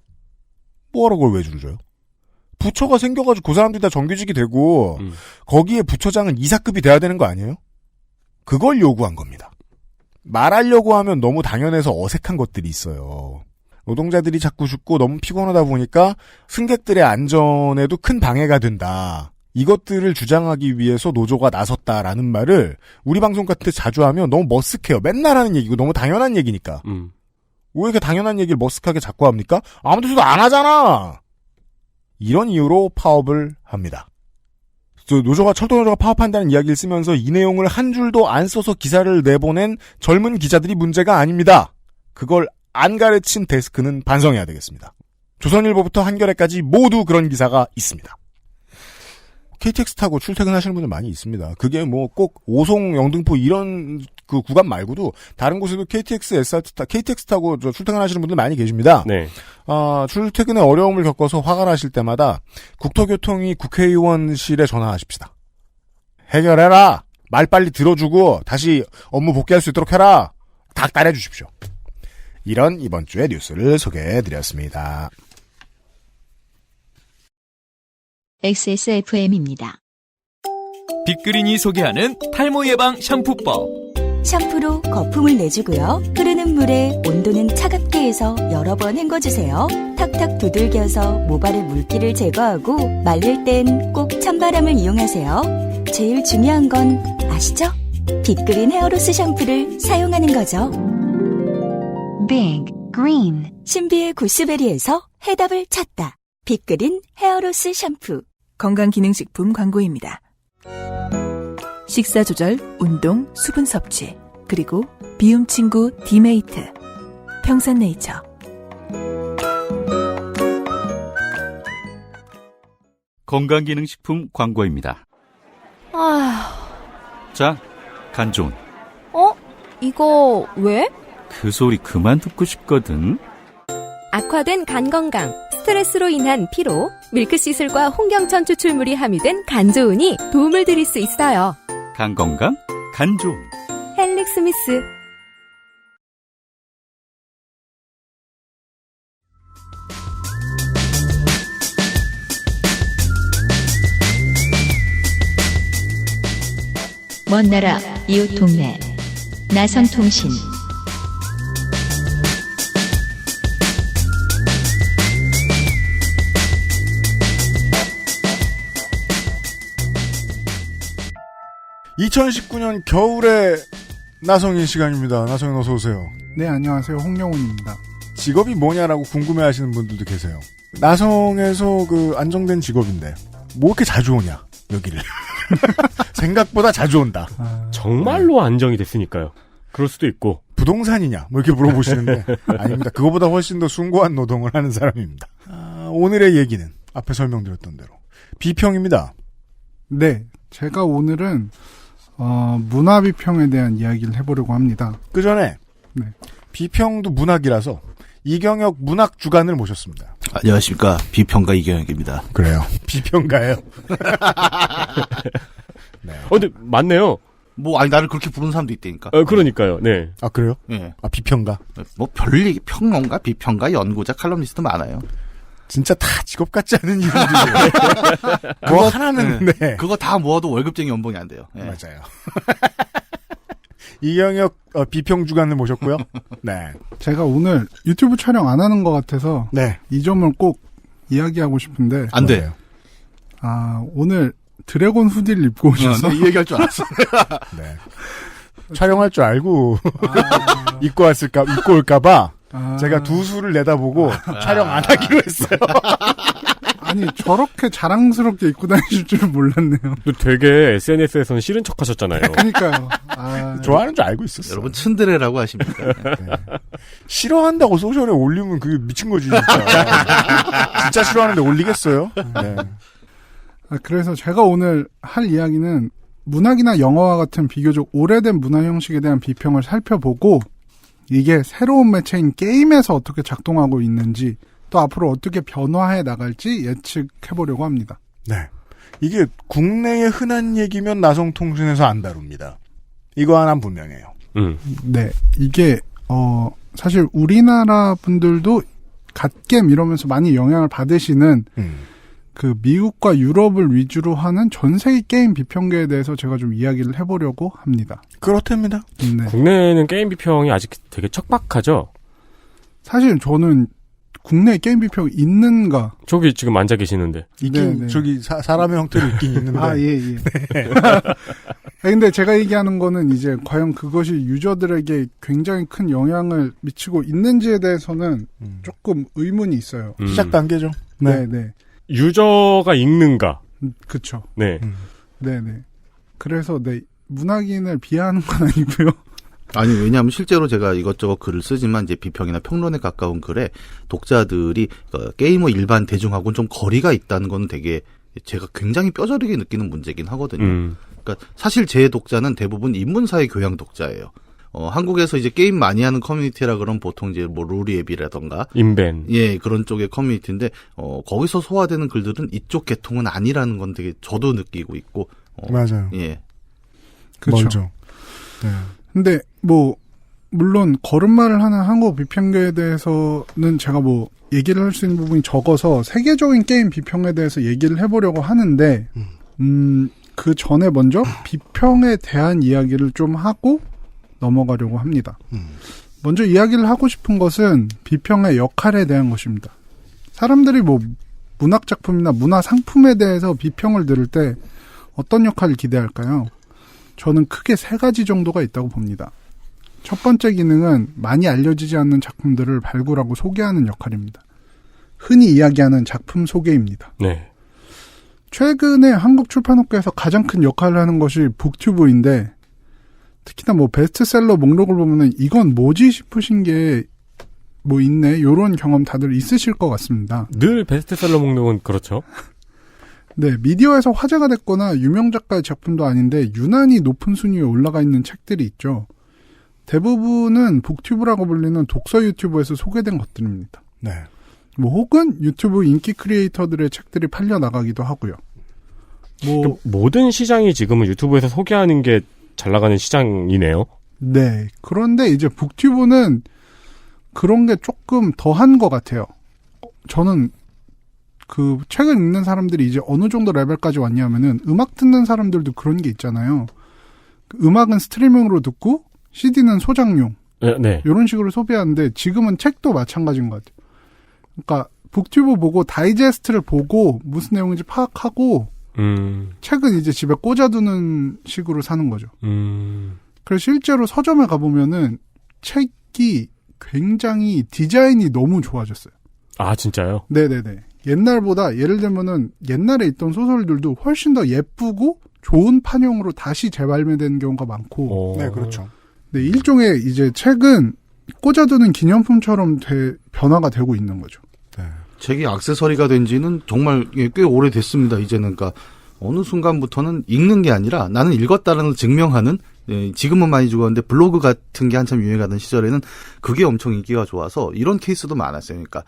뭐하러 그걸 외주를 줘요? 부처가 생겨가지고 그 사람들이 다 정규직이 되고 거기에 부처장은 이사급이 돼야 되는 거 아니에요? 그걸 요구한 겁니다. 말하려고 하면 너무 당연해서 어색한 것들이 있어요. 노동자들이 자꾸 죽고 너무 피곤하다 보니까 승객들의 안전에도 큰 방해가 된다. 이것들을 주장하기 위해서 노조가 나섰다라는 말을 우리 방송 같은 데 자주 하면 너무 머쓱해요. 맨날 하는 얘기고 너무 당연한 얘기니까. 왜 이렇게 당연한 얘기를 머쓱하게 자꾸 합니까? 아무 데서도 안 하잖아. 이런 이유로 파업을 합니다. 철도노조가 파업한다는 이야기를 쓰면서 이 내용을 한 줄도 안 써서 기사를 내보낸 젊은 기자들이 문제가 아닙니다. 그걸 안 가르친 데스크는 반성해야 되겠습니다. 조선일보부터 한겨레까지 모두 그런 기사가 있습니다. KTX 타고 출퇴근하시는 분들 많이 있습니다. 그게 뭐 꼭 오송, 영등포 이런 그 구간 말고도 다른 곳에도 KTX, KTX 타고 출퇴근하시는 분들 많이 계십니다. 네. 출퇴근에 어려움을 겪어서 화가 나실 때마다 국토교통위 국회의원실에 전화하십시다. 해결해라. 말 빨리 들어주고 다시 업무 복귀할 수 있도록 해라. 닥달해 주십시오. 이런 이번 주의 뉴스를 소개해드렸습니다. XSFM입니다. 빅그린이 소개하는 탈모 예방 샴푸법. 샴푸로 거품을 내주고요. 흐르는 물에 온도는 차갑게 해서 여러 번 헹궈주세요. 탁탁 두들겨서 모발의 물기를 제거하고 말릴 땐 꼭 찬바람을 이용하세요. 제일 중요한 건 아시죠? 빅그린 헤어로스 샴푸를 사용하는 거죠. Big Green 신비의 구스베리에서 해답을 찾다. 빅그린 헤어로스 샴푸. 건강기능식품 광고입니다. 식사 조절, 운동, 수분 섭취, 그리고 비움 친구 디메이트. 평산네이처. 건강기능식품 광고입니다. 자, 간 좋은. 이거 왜? 그 소리 그만 듣고 싶거든. 악화된 간 건강, 스트레스로 인한 피로, 밀크시슬과 홍경천 추출물이 함유된 간 좋은이 도움을 드릴 수 있어요. 간 건강, 간 좋은. 헬릭 스미스. 먼 나라, 이웃 동네. 나성통신. (2019년) 겨울에 나성인 시간입니다. 나성인 어서 오세요. 네, 안녕하세요. 홍영훈입니다. 직업이 뭐냐라고 궁금해하시는 분들도 계세요. 나성에서 그 안정된 직업인데 뭐 이렇게 자주 오냐 여기를. 생각보다 자주 온다. 정말로 안정이 됐으니까요. 그럴 수도 있고. 부동산이냐 뭐 이렇게 물어보시는데 아닙니다. 그거보다 훨씬 더 숭고한 노동을 하는 사람입니다. 오늘의 얘기는 앞에 설명드렸던 대로 비평입니다. 네, 제가 오늘은 문화 비평에 대한 이야기를 해보려고 합니다. 그 전에 네. 비평도 문학이라서 이경혁 문학 주간을 모셨습니다. 안녕하십니까. 비평가 이경혁입니다. 그래요. 비평가예요. 네. 근데 맞네요. 아니 나를 그렇게 부르는 사람도 있다니까. 그러니까요. 네. 아 그래요? 네. 비평가. 별얘기 평론가, 비평가, 연구자, 칼럼니스트 많아요. 진짜 다 직업 같지 않은 이름들이에요. 뭐 하나는 네. 그거 다 모아도 월급쟁이 연봉이 안 돼요. 네. 맞아요. 이경혁 비평 주간을 모셨고요. 네. 제가 오늘 유튜브 촬영 안 하는 것 같아서 네. 이 점을 꼭 이야기하고 싶은데 안 돼요. 오늘 드래곤 후디를 입고 오셔서 이 얘기할 줄 알았어. 네. 촬영할 줄 알고 입고 올까봐 제가 두 수를 내다보고 촬영 안 하기로 했어요. 아니 저렇게 자랑스럽게 입고 다니실 줄은 몰랐네요. 되게 SNS에서는 싫은 척 하셨잖아요. 그러니까요. 좋아하는 줄 알고 있었어요. 여러분 츤드레라고 하십니까? 네. 싫어한다고 소셜에 올리면 그게 미친 거지 진짜. 진짜 싫어하는데 올리겠어요? 네. 그래서 제가 오늘 할 이야기는 문학이나 영화와 같은 비교적 오래된 문화 형식에 대한 비평을 살펴보고 이게 새로운 매체인 게임에서 어떻게 작동하고 있는지 또 앞으로 어떻게 변화해 나갈지 예측해보려고 합니다. 네. 이게 국내의 흔한 얘기면 나성통신에서 안 다룹니다. 이거 하나는 분명해요. 네. 이게 사실 우리나라 분들도 갓겜 이러면서 많이 영향을 받으시는 그 미국과 유럽을 위주로 하는 전 세계 게임 비평계에 대해서 제가 좀 이야기를 해보려고 합니다. 그렇답니다. 네. 국내에는 게임 비평이 아직 되게 척박하죠? 사실 저는 국내에 게임 비평이 있는가? 저기 지금 앉아 계시는데. 있긴, 저기 사람의 형태로 있긴 있는데. 예. 네. 근데 제가 얘기하는 거는 이제 과연 그것이 유저들에게 굉장히 큰 영향을 미치고 있는지에 대해서는 조금 의문이 있어요. 시작 단계죠. 네. 유저가 읽는가? 그쵸. 네. 네네. 그래서 문학인을 비하하는 건 아니고요. 아니, 왜냐하면 실제로 제가 이것저것 글을 쓰지만 이제 비평이나 평론에 가까운 글에 독자들이 게이머 일반 대중하고는 좀 거리가 있다는 건 되게 제가 굉장히 뼈저리게 느끼는 문제긴 하거든요. 그러니까 사실 제 독자는 대부분 인문사회 교양 독자예요. 한국에서 이제 게임 많이 하는 커뮤니티라 그러면 보통 이제 뭐 루리앱이라던가 인벤. 예, 그런 쪽의 커뮤니티인데 거기서 소화되는 글들은 이쪽 계통은 아니라는 건 되게 저도 느끼고 있고 맞아요. 예. 그렇죠. 네. 근데 뭐 물론 거듭말을 하는 한국 비평계에 대해서는 제가 뭐 얘기를 할 수 있는 부분이 적어서 세계적인 게임 비평에 대해서 얘기를 해보려고 하는데 그 전에 먼저 비평에 대한 이야기를 좀 하고 넘어가려고 합니다. 먼저 이야기를 하고 싶은 것은 비평의 역할에 대한 것입니다. 사람들이 뭐 문학 작품이나 문화 상품에 대해서 비평을 들을 때 어떤 역할을 기대할까요? 저는 크게 3가지 정도가 있다고 봅니다. 첫 번째 기능은 많이 알려지지 않는 작품들을 발굴하고 소개하는 역할입니다. 흔히 이야기하는 작품 소개입니다. 네. 최근에 한국 출판업계에서 가장 큰 역할을 하는 것이 북튜브인데 특히나 뭐 베스트셀러 목록을 보면은 이건 뭐지 싶으신 게 뭐 있네 요런 경험 다들 있으실 것 같습니다. 늘 베스트셀러 목록은 그렇죠. 네, 미디어에서 화제가 됐거나 유명 작가의 작품도 아닌데 유난히 높은 순위에 올라가 있는 책들이 있죠. 대부분은 북튜브라고 불리는 독서 유튜브에서 소개된 것들입니다. 네. 뭐 혹은 유튜브 인기 크리에이터들의 책들이 팔려 나가기도 하고요. 뭐 모든 시장이 지금은 유튜브에서 소개하는 게 잘 나가는 시장이네요. 네. 그런데 이제 북튜브는 그런 게 조금 더한 것 같아요. 저는 그 책을 읽는 사람들이 이제 어느 정도 레벨까지 왔냐면은 음악 듣는 사람들도 그런 게 있잖아요. 음악은 스트리밍으로 듣고 CD는 소장용. 네. 이런 식으로 소비하는데 지금은 책도 마찬가지인 것 같아요. 그러니까 북튜브 보고 다이제스트를 보고 무슨 내용인지 파악하고 책은 이제 집에 꽂아두는 식으로 사는 거죠. 그래서 실제로 서점에 가보면은 책이 굉장히 디자인이 너무 좋아졌어요. 아, 진짜요? 네네네. 옛날보다 예를 들면은 옛날에 있던 소설들도 훨씬 더 예쁘고 좋은 판형으로 다시 재발매되는 경우가 많고. 네, 그렇죠. 네, 일종의 이제 책은 꽂아두는 기념품처럼 변화가 되고 있는 거죠. 네. 책이 액세서리가 된 지는 정말 꽤 오래됐습니다. 이제는 그러니까 어느 순간부터는 읽는 게 아니라 나는 읽었다는 걸 증명하는 지금은 많이 죽었는데 블로그 같은 게 한참 유행하던 시절에는 그게 엄청 인기가 좋아서 이런 케이스도 많았어요. 그러니까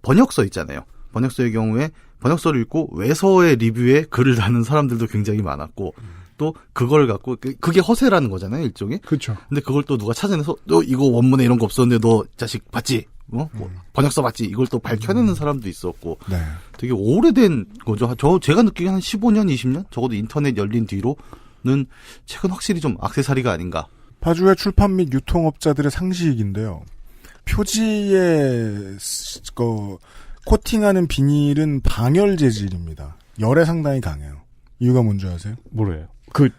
번역서 있잖아요. 번역서의 경우에 번역서를 읽고 외서의 리뷰에 글을 다는 사람들도 굉장히 많았고 또 그걸 갖고 그게 허세라는 거잖아요. 일종의. 그렇죠. 근데 그걸 또 누가 찾아내서 너 이거 원문에 이런 거 없었는데 너 자식 봤지? 뭐 번역서 봤지? 이걸 또 밝혀내는 사람도 있었고 네. 되게 오래된 거죠. 제가 느끼기에 한 15년, 20년? 적어도 인터넷 열린 뒤로는 책은 확실히 좀 액세서리가 아닌가. 파주의 출판 및 유통업자들의 상식인데요. 표지에 코팅하는 비닐은 방열 재질입니다. 열에 상당히 강해요. 이유가 뭔지 아세요? 모르요.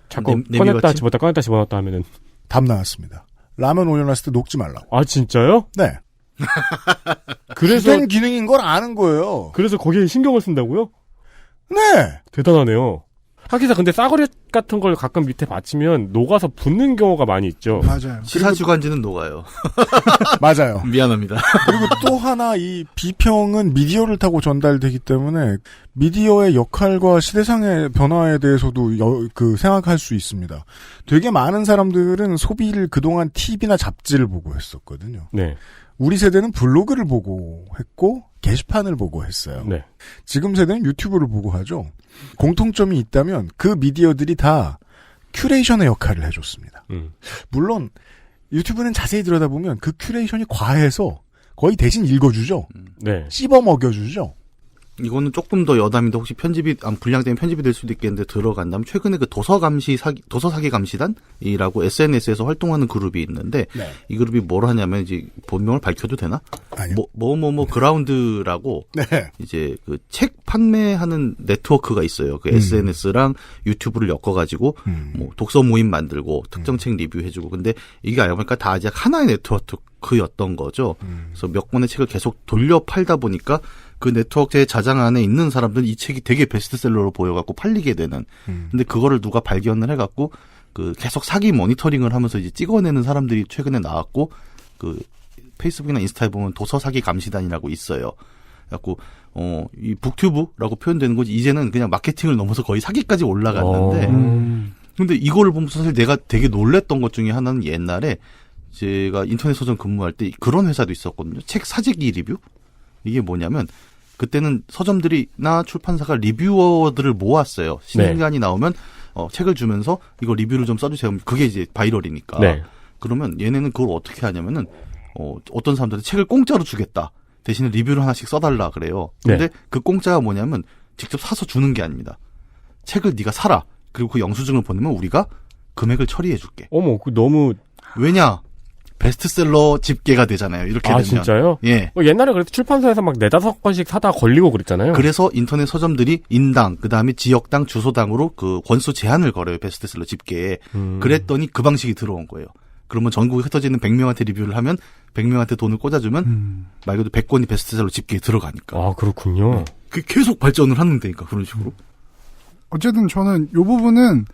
자꾸 꺼냈다 집었다 꺼냈다 집어넣었다 하면은 답 나왔습니다. 라면 올려놨을 때 녹지 말라고. 아, 진짜요? 네. 그래서 주된 기능인 걸 아는 거예요. 그래서 거기에 신경을 쓴다고요? 네. 대단하네요. 하기사 근데 싸구려 같은 걸 가끔 밑에 받치면 녹아서 붙는 경우가 많이 있죠. 맞아요. 시사주간지는 녹아요. 맞아요. 미안합니다. 그리고 또 하나 이 비평은 미디어를 타고 전달되기 때문에 미디어의 역할과 시대상의 변화에 대해서도 생각할 수 있습니다. 되게 많은 사람들은 소비를 그동안 TV나 잡지를 보고 했었거든요. 네. 우리 세대는 블로그를 보고 했고 게시판을 보고 했어요. 네. 지금 세대는 유튜브를 보고 하죠. 공통점이 있다면 그 미디어들이 다 큐레이션의 역할을 해줬습니다. 물론 유튜브는 자세히 들여다보면 그 큐레이션이 과해서 거의 대신 읽어주죠. 네. 씹어 먹여주죠. 이거는 조금 더 여담인데 혹시 분량 때문에 편집이 될 수도 있겠는데 들어간다면 최근에 그 도서 사기 감시단이라고 SNS에서 활동하는 그룹이 있는데 네. 이 그룹이 뭘 하냐면 이제 본명을 밝혀도 되나? 아니요. 그라운드라고 네. 이제 그 책 판매하는 네트워크가 있어요. 그 SNS랑 유튜브를 엮어가지고 뭐 독서 모임 만들고 특정 책 리뷰해주고 근데 이게 알고 보니까 다 이제 하나의 네트워크였던 거죠. 그래서 몇 권의 책을 계속 돌려 팔다 보니까 그 네트워크의 자장 안에 있는 사람들은 이 책이 되게 베스트셀러로 보여갖고 팔리게 되는. 근데 그거를 누가 발견을 해갖고 계속 사기 모니터링을 하면서 이제 찍어내는 사람들이 최근에 나왔고 페이스북이나 인스타에 보면 도서 사기 감시단이라고 있어요. 갖고 이 북튜브라고 표현되는 거지 이제는 그냥 마케팅을 넘어서 거의 사기까지 올라갔는데 근데 이거를 보면서 사실 내가 되게 놀랬던 것 중에 하나는 옛날에 제가 인터넷 서점 근무할 때 그런 회사도 있었거든요. 책 사재기 리뷰? 이게 뭐냐면 그때는 서점들이나 출판사가 리뷰어들을 모았어요. 신간이 나오면 책을 주면서 이거 리뷰를 좀 써주세요. 그게 이제 바이럴이니까. 네. 그러면 얘네는 그걸 어떻게 하냐면은 어떤 사람들은 책을 공짜로 주겠다. 대신에 리뷰를 하나씩 써달라 그래요. 근데 그 공짜가 뭐냐면 직접 사서 주는 게 아닙니다. 책을 네가 사라. 그리고 그 영수증을 보내면 우리가 금액을 처리해줄게. 어머, 그 너무 왜냐? 베스트셀러 집계가 되잖아요. 이렇게 되면. 진짜요? 예. 옛날에 그래도 출판사에서 막 4-5권씩 사다 걸리고 그랬잖아요. 그래서 인터넷 서점들이 인당, 그 다음에 지역당, 주소당으로 그 권수 제한을 걸어요. 베스트셀러 집계에. 그랬더니 그 방식이 들어온 거예요. 그러면 전국에 흩어져 있는 100명한테 리뷰를 하면 100명한테 돈을 꽂아주면 말 그대로 100권이 베스트셀러 집계에 들어가니까. 아, 그렇군요. 그 계속 발전을 하는 데니까 그런 식으로. 어쨌든 저는 이 부분은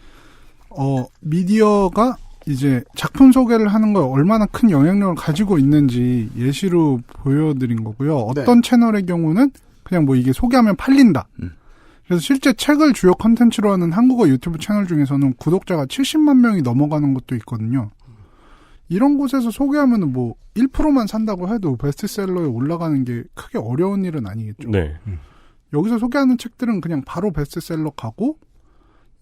미디어가 이제 작품 소개를 하는 거에 얼마나 큰 영향력을 가지고 있는지 예시로 보여드린 거고요. 어떤 채널의 경우는 그냥 뭐 이게 소개하면 팔린다. 그래서 실제 책을 주요 컨텐츠로 하는 한국어 유튜브 채널 중에서는 구독자가 70만 명이 넘어가는 것도 있거든요. 이런 곳에서 소개하면 뭐 1%만 산다고 해도 베스트셀러에 올라가는 게 크게 어려운 일은 아니겠죠. 네. 여기서 소개하는 책들은 그냥 바로 베스트셀러 가고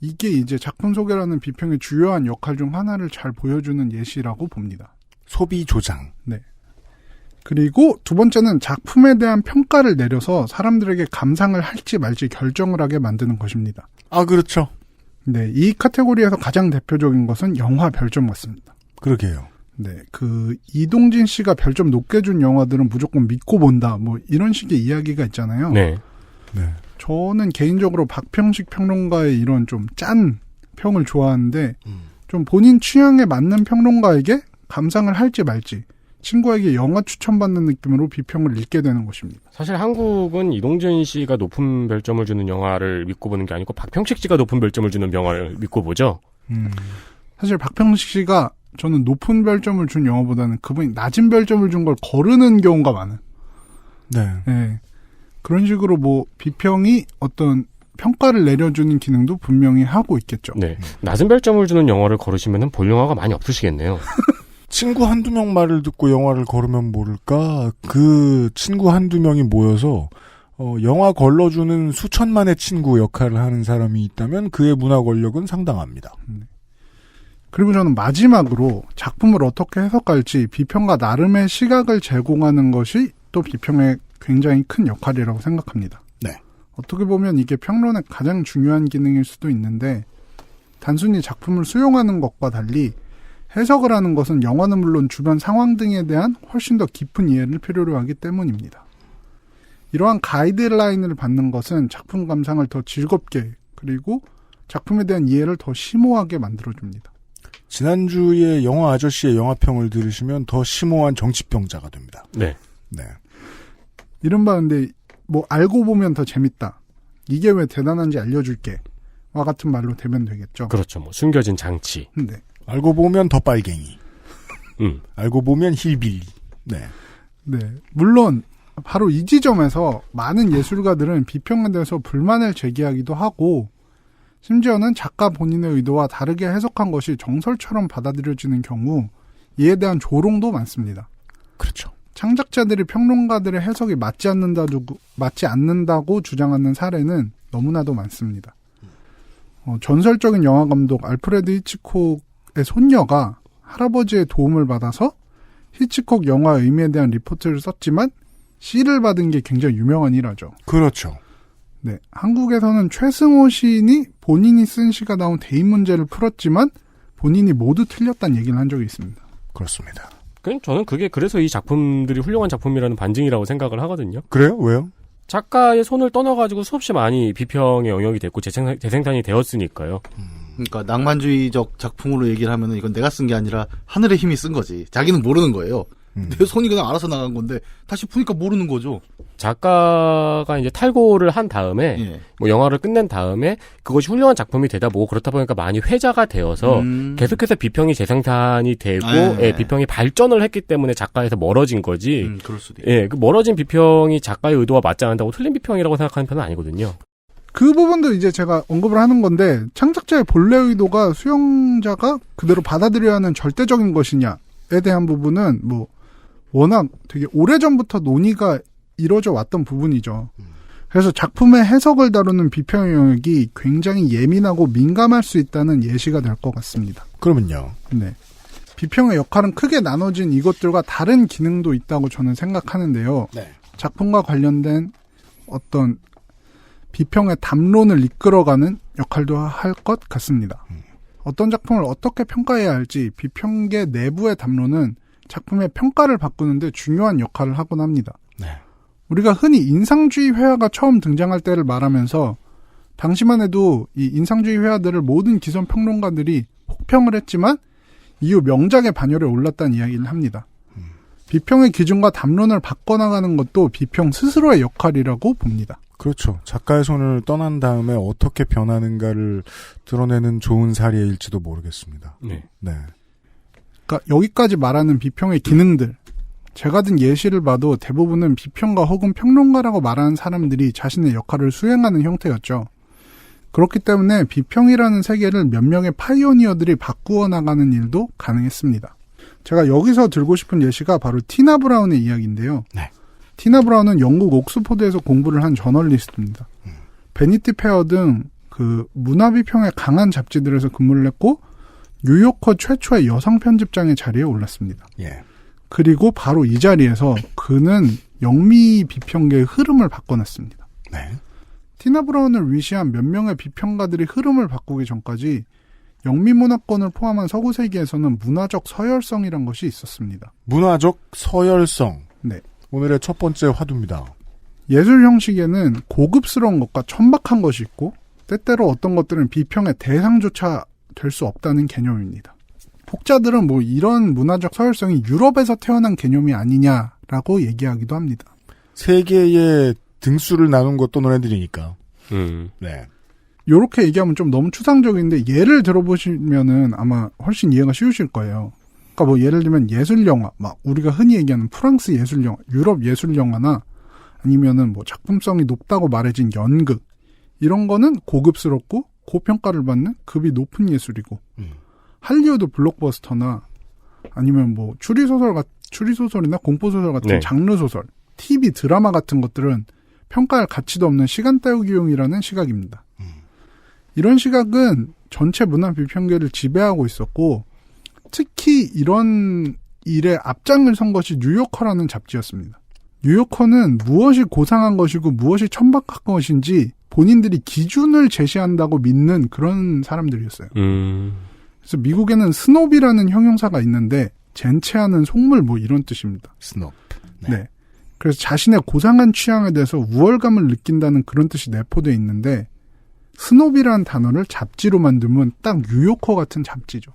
이게 이제 작품 소개라는 비평의 주요한 역할 중 하나를 잘 보여주는 예시라고 봅니다. 소비 조장. 네. 그리고 두 번째는 작품에 대한 평가를 내려서 사람들에게 감상을 할지 말지 결정을 하게 만드는 것입니다. 아, 그렇죠. 네. 이 카테고리에서 가장 대표적인 것은 영화 별점 같습니다. 그러게요. 네. 이동진 씨가 별점 높게 준 영화들은 무조건 믿고 본다. 뭐 이런 식의 이야기가 있잖아요. 네. 네. 저는 개인적으로 박평식 평론가의 이런 좀 짠 평을 좋아하는데 좀 본인 취향에 맞는 평론가에게 감상을 할지 말지 친구에게 영화 추천받는 느낌으로 비평을 읽게 되는 것입니다. 사실 한국은 이동진 씨가 높은 별점을 주는 영화를 믿고 보는 게 아니고 박평식 씨가 높은 별점을 주는 영화를 믿고 보죠. 사실 박평식 씨가 저는 높은 별점을 준 영화보다는 그분이 낮은 별점을 준 걸 거르는 경우가 많아요. 네. 네. 그런 식으로 뭐 비평이 어떤 평가를 내려주는 기능도 분명히 하고 있겠죠. 네. 낮은 별점을 주는 영화를 거르시면 볼 영화가 많이 없으시겠네요. 친구 한두 명 말을 듣고 영화를 거르면 모를까? 그 친구 한두 명이 모여서 영화 걸러주는 수천만의 친구 역할을 하는 사람이 있다면 그의 문화 권력은 상당합니다. 그리고 저는 마지막으로 작품을 어떻게 해석할지 비평가 나름의 시각을 제공하는 것이 또 비평의 굉장히 큰 역할이라고 생각합니다. 네. 어떻게 보면 이게 평론의 가장 중요한 기능일 수도 있는데 단순히 작품을 수용하는 것과 달리 해석을 하는 것은 영화는 물론 주변 상황 등에 대한 훨씬 더 깊은 이해를 필요로 하기 때문입니다. 이러한 가이드라인을 받는 것은 작품 감상을 더 즐겁게 그리고 작품에 대한 이해를 더 심오하게 만들어줍니다. 지난주에 영화 아저씨의 영화평을 들으시면 더 심오한 정치평자가 됩니다. 네. 네. 이른바 근데 뭐 알고 보면 더 재밌다. 이게 왜 대단한지 알려줄게. 와 같은 말로 되면 되겠죠. 그렇죠. 뭐 숨겨진 장치. 네. 알고 보면 더 빨갱이. 알고 보면 힐빌리. 네. 네. 물론 바로 이 지점에서 많은 예술가들은 비평에 대해서 불만을 제기하기도 하고 심지어는 작가 본인의 의도와 다르게 해석한 것이 정설처럼 받아들여지는 경우 이에 대한 조롱도 많습니다. 그렇죠. 창작자들이 평론가들의 해석이 맞지 않는다고 주장하는 사례는 너무나도 많습니다. 전설적인 영화 감독 알프레드 히치콕의 손녀가 할아버지의 도움을 받아서 히치콕 영화 의미에 대한 리포트를 썼지만 시를 받은 게 굉장히 유명한 일화죠. 그렇죠. 네, 한국에서는 최승호 시인이 본인이 쓴 시가 나온 대인 문제를 풀었지만 본인이 모두 틀렸다는 얘기를 한 적이 있습니다. 그렇습니다. 저는 그게 그래서 이 작품들이 훌륭한 작품이라는 반증이라고 생각을 하거든요. 그래요? 왜요? 작가의 손을 떠나가지고 수없이 많이 비평의 영역이 됐고 재생산이 되었으니까요. 그러니까 낭만주의적 작품으로 얘기를 하면은 이건 내가 쓴 게 아니라 하늘의 힘이 쓴 거지. 자기는 모르는 거예요. 내 손이 그냥 알아서 나간 건데 다시 보니까 모르는 거죠. 작가가 이제 탈고를 한 다음에 예. 뭐 영화를 끝낸 다음에 그것이 훌륭한 작품이 되다 보고 그렇다 보니까 많이 회자가 되어서 계속해서 비평이 재생산이 되고 예, 비평이 발전을 했기 때문에 작가에서 멀어진 거지. 그럴 수도 예, 그 멀어진 비평이 작가의 의도와 맞지 않는다고 틀린 비평이라고 생각하는 편은 아니거든요. 그 부분도 이제 제가 언급을 하는 건데 창작자의 본래 의도가 수용자가 그대로 받아들여야 하는 절대적인 것이냐에 대한 부분은 뭐 워낙 되게 오래전부터 논의가 이루어져 왔던 부분이죠. 그래서 작품의 해석을 다루는 비평의 영역이 굉장히 예민하고 민감할 수 있다는 예시가 될 것 같습니다. 그러면요. 네. 비평의 역할은 크게 나눠진 이것들과 다른 기능도 있다고 저는 생각하는데요. 네. 작품과 관련된 어떤 비평의 담론을 이끌어가는 역할도 할 것 같습니다. 어떤 작품을 어떻게 평가해야 할지 비평계 내부의 담론은 작품의 평가를 바꾸는데 중요한 역할을 하곤 합니다. 네. 우리가 흔히 인상주의 회화가 처음 등장할 때를 말하면서 당시만 해도 이 인상주의 회화들을 모든 기성 평론가들이 혹평을 했지만 이후 명작의 반열에 올랐다는 이야기를 합니다. 비평의 기준과 담론을 바꿔나가는 것도 비평 스스로의 역할이라고 봅니다. 그렇죠. 작가의 손을 떠난 다음에 어떻게 변하는가를 드러내는 좋은 사례일지도 모르겠습니다. 네. 네. 그러니까 여기까지 말하는 비평의 기능들, 제가 든 예시를 봐도 대부분은 비평가 혹은 평론가라고 말하는 사람들이 자신의 역할을 수행하는 형태였죠. 그렇기 때문에 비평이라는 세계를 몇 명의 파이오니어들이 바꾸어 나가는 일도 가능했습니다. 제가 여기서 들고 싶은 예시가 바로 티나 브라운의 이야기인데요. 네. 티나 브라운은 영국 옥스포드에서 공부를 한 저널리스트입니다. 베니티 페어 등 그 문화 비평에 강한 잡지들에서 근무를 했고 뉴요커 최초의 여성 편집장의 자리에 올랐습니다. 예. 그리고 바로 이 자리에서 그는 영미 비평계의 흐름을 바꿔놨습니다. 네. 티나 브라운을 위시한 몇 명의 비평가들이 흐름을 바꾸기 전까지 영미 문화권을 포함한 서구 세계에서는 문화적 서열성이란 것이 있었습니다. 문화적 서열성. 네. 오늘의 첫 번째 화두입니다. 예술 형식에는 고급스러운 것과 천박한 것이 있고 때때로 어떤 것들은 비평의 대상조차 될 수 없다는 개념입니다. 혹자들은 뭐 이런 문화적 서열성이 유럽에서 태어난 개념이 아니냐라고 얘기하기도 합니다. 세계의 등수를 나눈 것도 너네들이니까. 네. 요렇게 얘기하면 좀 너무 추상적인데 예를 들어보시면은 아마 훨씬 이해가 쉬우실 거예요. 그러니까 뭐 예를 들면 예술 영화, 막 우리가 흔히 얘기하는 프랑스 예술 영화, 유럽 예술 영화나 아니면은 뭐 작품성이 높다고 말해진 연극 이런 거는 고급스럽고 고평가를 받는 급이 높은 예술이고 할리우드 블록버스터나 아니면 뭐 추리소설이나 공포소설 같은 네. 장르소설, TV 드라마 같은 것들은 평가할 가치도 없는 시간 때우기용이라는 시각입니다. 이런 시각은 전체 문화 비평계를 지배하고 있었고 특히 이런 일에 앞장을 선 것이 뉴요커라는 잡지였습니다. 뉴요커는 무엇이 고상한 것이고 무엇이 천박한 것인지 본인들이 기준을 제시한다고 믿는 그런 사람들이었어요. 그래서 미국에는 스노비라는 형용사가 있는데 젠체하는 속물 뭐 이런 뜻입니다. 스노브. 네. 그래서 자신의 고상한 취향에 대해서 우월감을 느낀다는 그런 뜻이 내포되어 있는데 스노비라는 단어를 잡지로 만들면 딱 뉴요커 같은 잡지죠.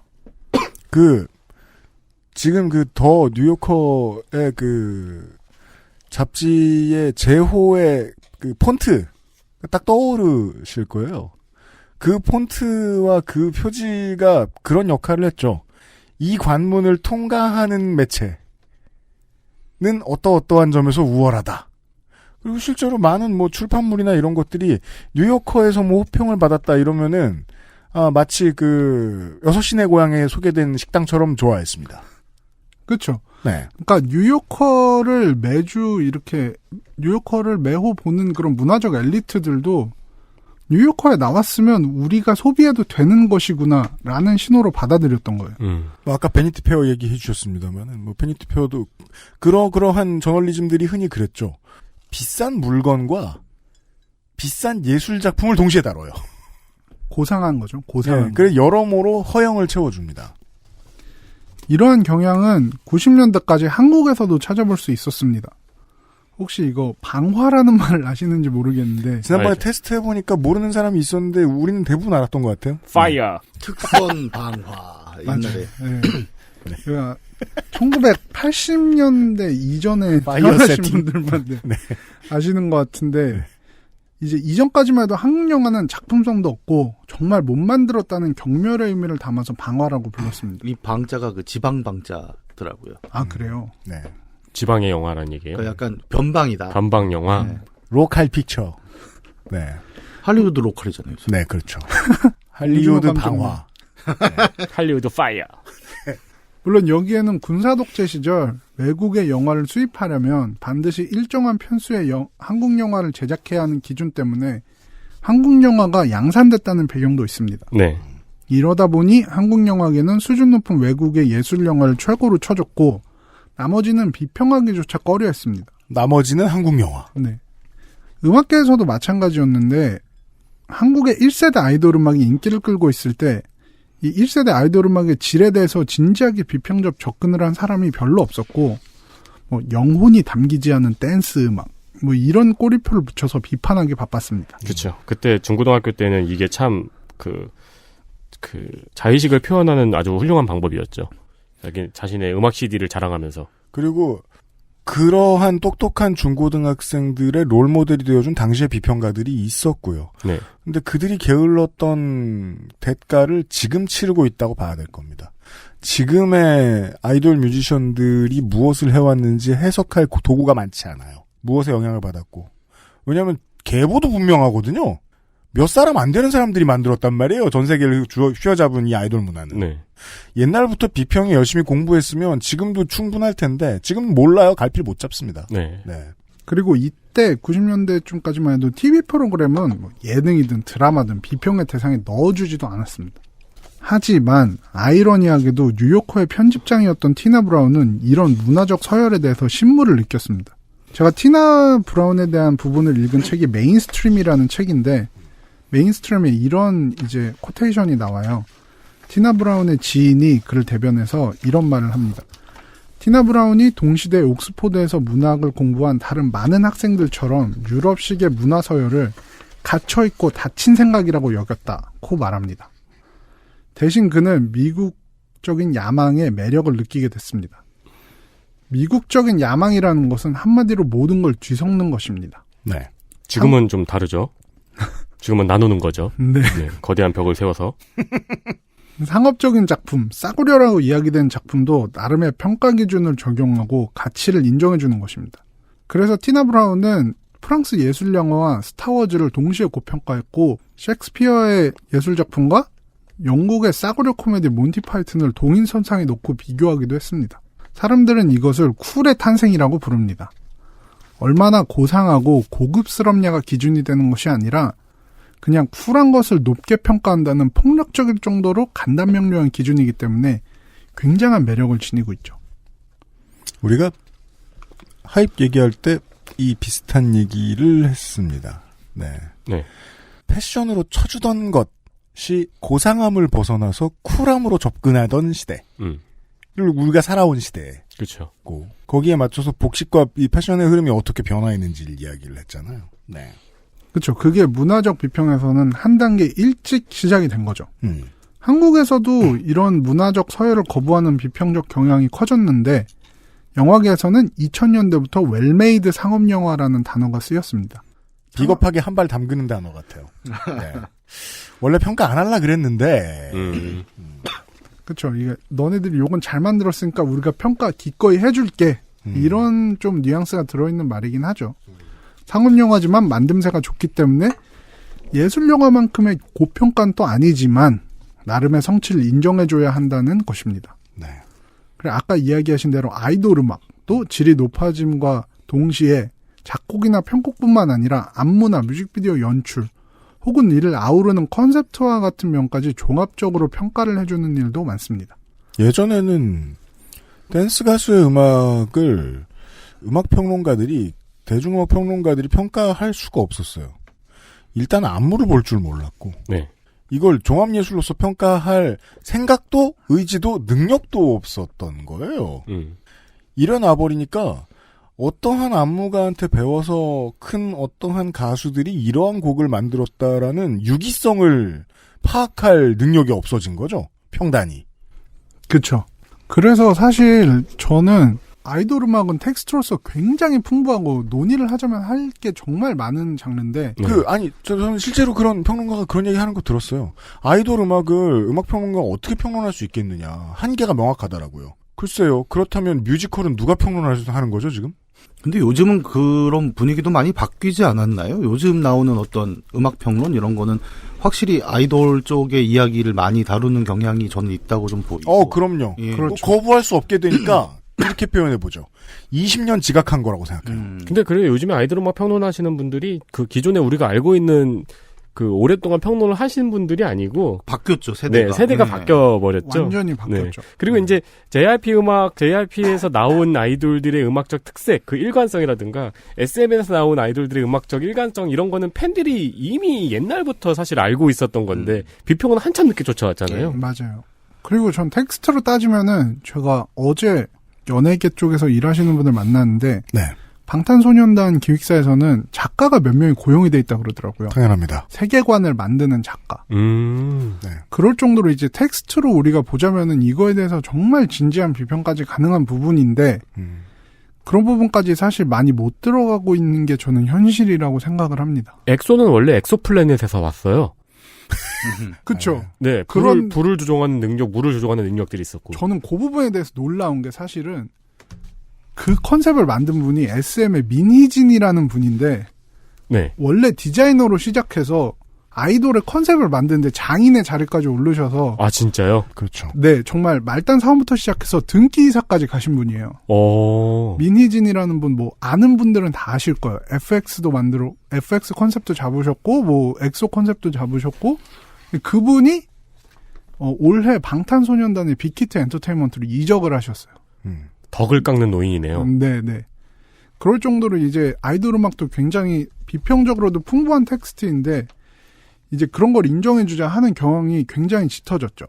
지금 더 뉴요커의 잡지의 제호의 폰트 딱 떠오르실 거예요. 그 폰트와 그 표지가 그런 역할을 했죠. 이 관문을 통과하는 매체는 어떠어떠한 점에서 우월하다. 그리고 실제로 많은 뭐 출판물이나 이런 것들이 뉴요커에서 뭐 호평을 받았다 이러면은 마치 6시내 고향에 소개된 식당처럼 좋아했습니다. 그렇죠. 네. 그러니까 뉴요커를 매호 보는 그런 문화적 엘리트들도 뉴요커에 나왔으면 우리가 소비해도 되는 것이구나라는 신호로 받아들였던 거예요. 뭐 아까 베니티 페어 얘기해 주셨습니다만은 뭐 베니티 페어도 그러한 저널리즘들이 흔히 그랬죠. 비싼 물건과 비싼 예술 작품을 동시에 다뤄요. 고상한 거죠. 고상한. 네, 그래서 여러모로 허영을 채워줍니다. 이러한 경향은 90년대까지 한국에서도 찾아볼 수 있었습니다. 혹시 이거 방화라는 말을 아시는지 모르겠는데 지난번에 테스트 해보니까 모르는 사람이 있었는데 우리는 대부분 알았던 것 같아요. 파이어. 특선 방화. 옛날에. 네. 그러니까 1980년대 이전에 파이어 태어나신 세팅. 분들만 네. 아시는 것 같은데 이제 이전까지만 해도 한국 영화는 작품성도 없고 정말 못 만들었다는 경멸의 의미를 담아서 방화라고 불렀습니다. 이 방자가 그 지방 방자더라고요. 아 그래요? 네. 지방의 영화라는 얘기예요. 그러니까 약간 변방이다. 변방 영화. 네. 로컬 픽처. 네. 할리우드 로컬이잖아요. 네, 그렇죠. 할리우드 방화. 할리우드 파이어. 물론 여기에는 군사 독재 시절 외국의 영화를 수입하려면 반드시 일정한 편수의 한국 영화를 제작해야 하는 기준 때문에 한국 영화가 양산됐다는 배경도 있습니다. 네. 이러다 보니 한국 영화계는 수준 높은 외국의 예술 영화를 최고로 쳐줬고 나머지는 비평하기조차 꺼려했습니다. 나머지는 한국 영화. 네. 음악계에서도 마찬가지였는데 한국의 1세대 아이돌 음악이 인기를 끌고 있을 때 이 1세대 아이돌 음악의 질에 대해서 진지하게 비평적 접근을 한 사람이 별로 없었고 뭐 영혼이 담기지 않은 댄스 음악 뭐 이런 꼬리표를 붙여서 비판하기 바빴습니다. 그렇죠. 그때 중고등학교 때는 이게 참 그 자의식을 표현하는 아주 훌륭한 방법이었죠. 자기 자신의 음악 CD를 자랑하면서. 그리고 그러한 똑똑한 중고등학생들의 롤모델이 되어준 당시의 비평가들이 있었고요. 네. 근데 그들이 게을렀던 대가를 지금 치르고 있다고 봐야 될 겁니다. 지금의 아이돌 뮤지션들이 무엇을 해왔는지 해석할 도구가 많지 않아요. 무엇에 영향을 받았고. 왜냐하면 계보도 분명하거든요. 몇 사람 안 되는 사람들이 만들었단 말이에요. 전 세계를 휘어잡은 이 아이돌 문화는. 네. 옛날부터 비평이 열심히 공부했으면 지금도 충분할 텐데 지금 몰라요. 갈피를 못 잡습니다. 네. 네. 그리고 이때 90년대쯤까지만 해도 TV 프로그램은 뭐 예능이든 드라마든 비평의 대상에 넣어주지도 않았습니다. 하지만 아이러니하게도 뉴요커의 편집장이었던 티나 브라운은 이런 문화적 서열에 대해서 신물을 느꼈습니다. 제가 티나 브라운에 대한 부분을 읽은 책이 메인스트림이라는 책인데 메인스트림에 이런 이제 코테이션이 나와요. 티나 브라운의 지인이 그를 대변해서 이런 말을 합니다. 티나 브라운이 동시대 옥스포드에서 문학을 공부한 다른 많은 학생들처럼 유럽식의 문화 서열을 갇혀있고 닫힌 생각이라고 여겼다고 말합니다. 대신 그는 미국적인 야망의 매력을 느끼게 됐습니다. 미국적인 야망이라는 것은 한마디로 모든 걸 뒤섞는 것입니다. 네. 지금은 좀 다르죠. 지금은 나누는 거죠. 네. 네, 거대한 벽을 세워서. 상업적인 작품, 싸구려라고 이야기된 작품도 나름의 평가 기준을 적용하고 가치를 인정해주는 것입니다. 그래서 티나 브라운은 프랑스 예술 영화와 스타워즈를 동시에 고평가했고 셰익스피어의 예술 작품과 영국의 싸구려 코미디 몬티 파이튼을 동인선상에 놓고 비교하기도 했습니다. 사람들은 이것을 쿨의 탄생이라고 부릅니다. 얼마나 고상하고 고급스럽냐가 기준이 되는 것이 아니라 그냥 쿨한 것을 높게 평가한다는 폭력적일 정도로 간단명료한 기준이기 때문에 굉장한 매력을 지니고 있죠. 우리가 하입 얘기할 때 이 비슷한 얘기를 했습니다. 네. 네. 패션으로 쳐주던 것이 고상함을 벗어나서 쿨함으로 접근하던 시대를 우리가 살아온 시대. 그렇죠. 거기에 맞춰서 복식과 이 패션의 흐름이 어떻게 변화했는지를 이야기를 했잖아요. 네. 그렇죠. 그게 문화적 비평에서는 한 단계 일찍 시작이 된 거죠. 한국에서도 이런 문화적 서열을 거부하는 비평적 경향이 커졌는데 영화계에서는 2000년대부터 웰메이드 상업영화라는 단어가 쓰였습니다. 비겁하게 한 발 담그는 단어 같아요. 네. 원래 평가 안 하려고 그랬는데 그렇죠. 이게 너네들이 요건 잘 만들었으니까 우리가 평가 기꺼이 해줄게. 이런 좀 뉘앙스가 들어있는 말이긴 하죠. 상업영화지만 만듦새가 좋기 때문에 예술영화만큼의 고평가는 또 아니지만 나름의 성취를 인정해줘야 한다는 것입니다. 네. 그래 아까 이야기하신 대로 아이돌 음악도 질이 높아짐과 동시에 작곡이나 편곡뿐만 아니라 안무나 뮤직비디오 연출 혹은 이를 아우르는 컨셉트와 같은 면까지 종합적으로 평가를 해주는 일도 많습니다. 예전에는 댄스 가수의 음악을 음악평론가들이 대중음악 평론가들이 평가할 수가 없었어요. 일단 안무를 볼 줄 몰랐고 네. 이걸 종합예술로서 평가할 생각도 의지도 능력도 없었던 거예요. 일어나 버리니까 어떠한 안무가한테 배워서 큰 어떠한 가수들이 이러한 곡을 만들었다라는 유기성을 파악할 능력이 없어진 거죠. 평단이. 그렇죠. 그래서 사실 저는 아이돌 음악은 텍스트로서 굉장히 풍부하고 논의를 하자면 할 게 정말 많은 장르인데 저는 실제로 그런 평론가가 그런 얘기 하는 거 들었어요. 아이돌 음악을 음악 평론가가 어떻게 평론할 수 있겠느냐. 한계가 명확하더라고요. 글쎄요. 그렇다면 뮤지컬은 누가 평론하는 거죠, 지금? 근데 요즘은 그런 분위기도 많이 바뀌지 않았나요? 요즘 나오는 어떤 음악 평론 이런 거는 확실히 아이돌 쪽의 이야기를 많이 다루는 경향이 저는 있다고 좀 보이고. 그럼요. 예. 그렇죠. 거부할 수 없게 되니까 이렇게 표현해보죠. 20년 지각한 거라고 생각해요. 근데 그래요. 요즘에 아이돌 음악 평론하시는 분들이 그 기존에 우리가 알고 있는 그 오랫동안 평론을 하신 분들이 아니고 바뀌었죠, 세대가. 네, 세대가 바뀌어버렸죠. 완전히 바뀌었죠. 네. 그리고 이제 JYP에서 나온 아이돌들의 음악적 특색, 그 일관성이라든가 SM에서 나온 아이돌들의 음악적 일관성 이런 거는 팬들이 이미 옛날부터 사실 알고 있었던 건데 비평은 한참 늦게 쫓아왔잖아요. 맞아요. 그리고 전 텍스트로 따지면은 제가 어제 연예계 쪽에서 일하시는 분들 만났는데 방탄소년단 기획사에서는 작가가 몇 명이 고용이 돼 있다 그러더라고요. 당연합니다. 세계관을 만드는 작가. 네. 그럴 정도로 이제 텍스트로 우리가 보자면은 이거에 대해서 정말 진지한 비평까지 가능한 부분인데 그런 부분까지 사실 많이 못 들어가고 있는 게 저는 현실이라고 생각을 합니다. 엑소는 원래 엑소플래닛에서 왔어요. 그렇죠. 네, 불을 조종하는 능력, 물을 조종하는 능력들이 있었고. 저는 그 부분에 대해서 놀라운 게 사실은 그 컨셉을 만든 분이 SM의 민희진이라는 분인데 네. 원래 디자이너로 시작해서 아이돌의 컨셉을 만드는데 장인의 자리까지 오르셔서 아 진짜요? 그렇죠. 네, 정말 말단 사원부터 시작해서 등기이사까지 가신 분이에요. 민희진이라는 분 뭐 아는 분들은 다 아실 거예요. FX 컨셉도 잡으셨고 뭐 엑소 컨셉도 잡으셨고 그분이 올해 방탄소년단의 빅히트 엔터테인먼트로 이적을 하셨어요. 덕을 깎는 노인이네요. 네. 그럴 정도로 이제 아이돌 음악도 굉장히 비평적으로도 풍부한 텍스트인데 이제 그런 걸 인정해주자 하는 경향이 굉장히 짙어졌죠.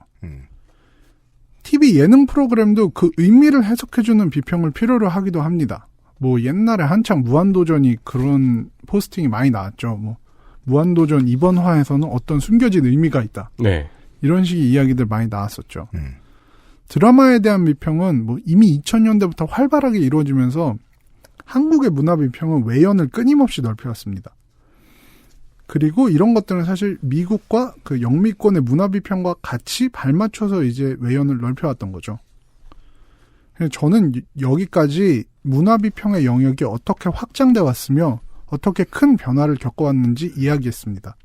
TV 예능 프로그램도 그 의미를 해석해주는 비평을 필요로 하기도 합니다. 뭐 옛날에 한창 무한도전이 그런 포스팅이 많이 나왔죠. 뭐 무한도전 이번 화에서는 어떤 숨겨진 의미가 있다. 네. 이런 식의 이야기들 많이 나왔었죠. 드라마에 대한 비평은 뭐 이미 2000년대부터 활발하게 이루어지면서 한국의 문화 비평은 외연을 끊임없이 넓혀왔습니다. 그리고 이런 것들은 사실 미국과 그 영미권의 문화 비평과 같이 발맞춰서 이제 외연을 넓혀왔던 거죠. 저는 여기까지 문화 비평의 영역이 어떻게 확장돼 왔으며 어떻게 큰 변화를 겪어왔는지 이야기했습니다.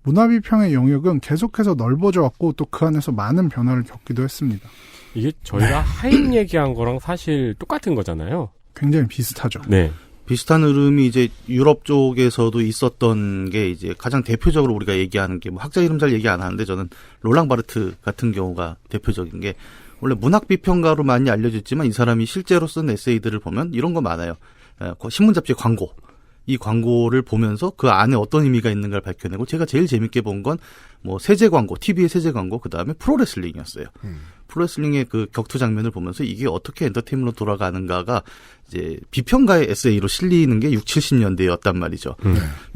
문화 비평의 영역은 계속해서 넓어져 왔고 또 그 안에서 많은 변화를 겪기도 했습니다. 이게 저희가 하임 얘기한 거랑 사실 똑같은 거잖아요. 굉장히 비슷하죠. 네. 비슷한 흐름이 이제 유럽 쪽에서도 있었던 게 이제 가장 대표적으로 우리가 얘기하는 게 뭐 학자 이름 잘 얘기 안 하는데 저는 롤랑 바르트 같은 경우가 대표적인 게 원래 문학 비평가로 많이 알려졌지만 이 사람이 실제로 쓴 에세이들을 보면 이런 거 많아요. 신문 잡지 광고. 이 광고를 보면서 그 안에 어떤 의미가 있는가를 밝혀내고 제가 제일 재밌게 본 건 뭐 세제 광고, TV의 세제 광고, 그 다음에 프로레슬링이었어요. 프로레슬링의 그 격투 장면을 보면서 이게 어떻게 엔터테인먼트로 돌아가는가가 이제 비평가의 에세이로 실리는 게 60, 70년대였단 말이죠.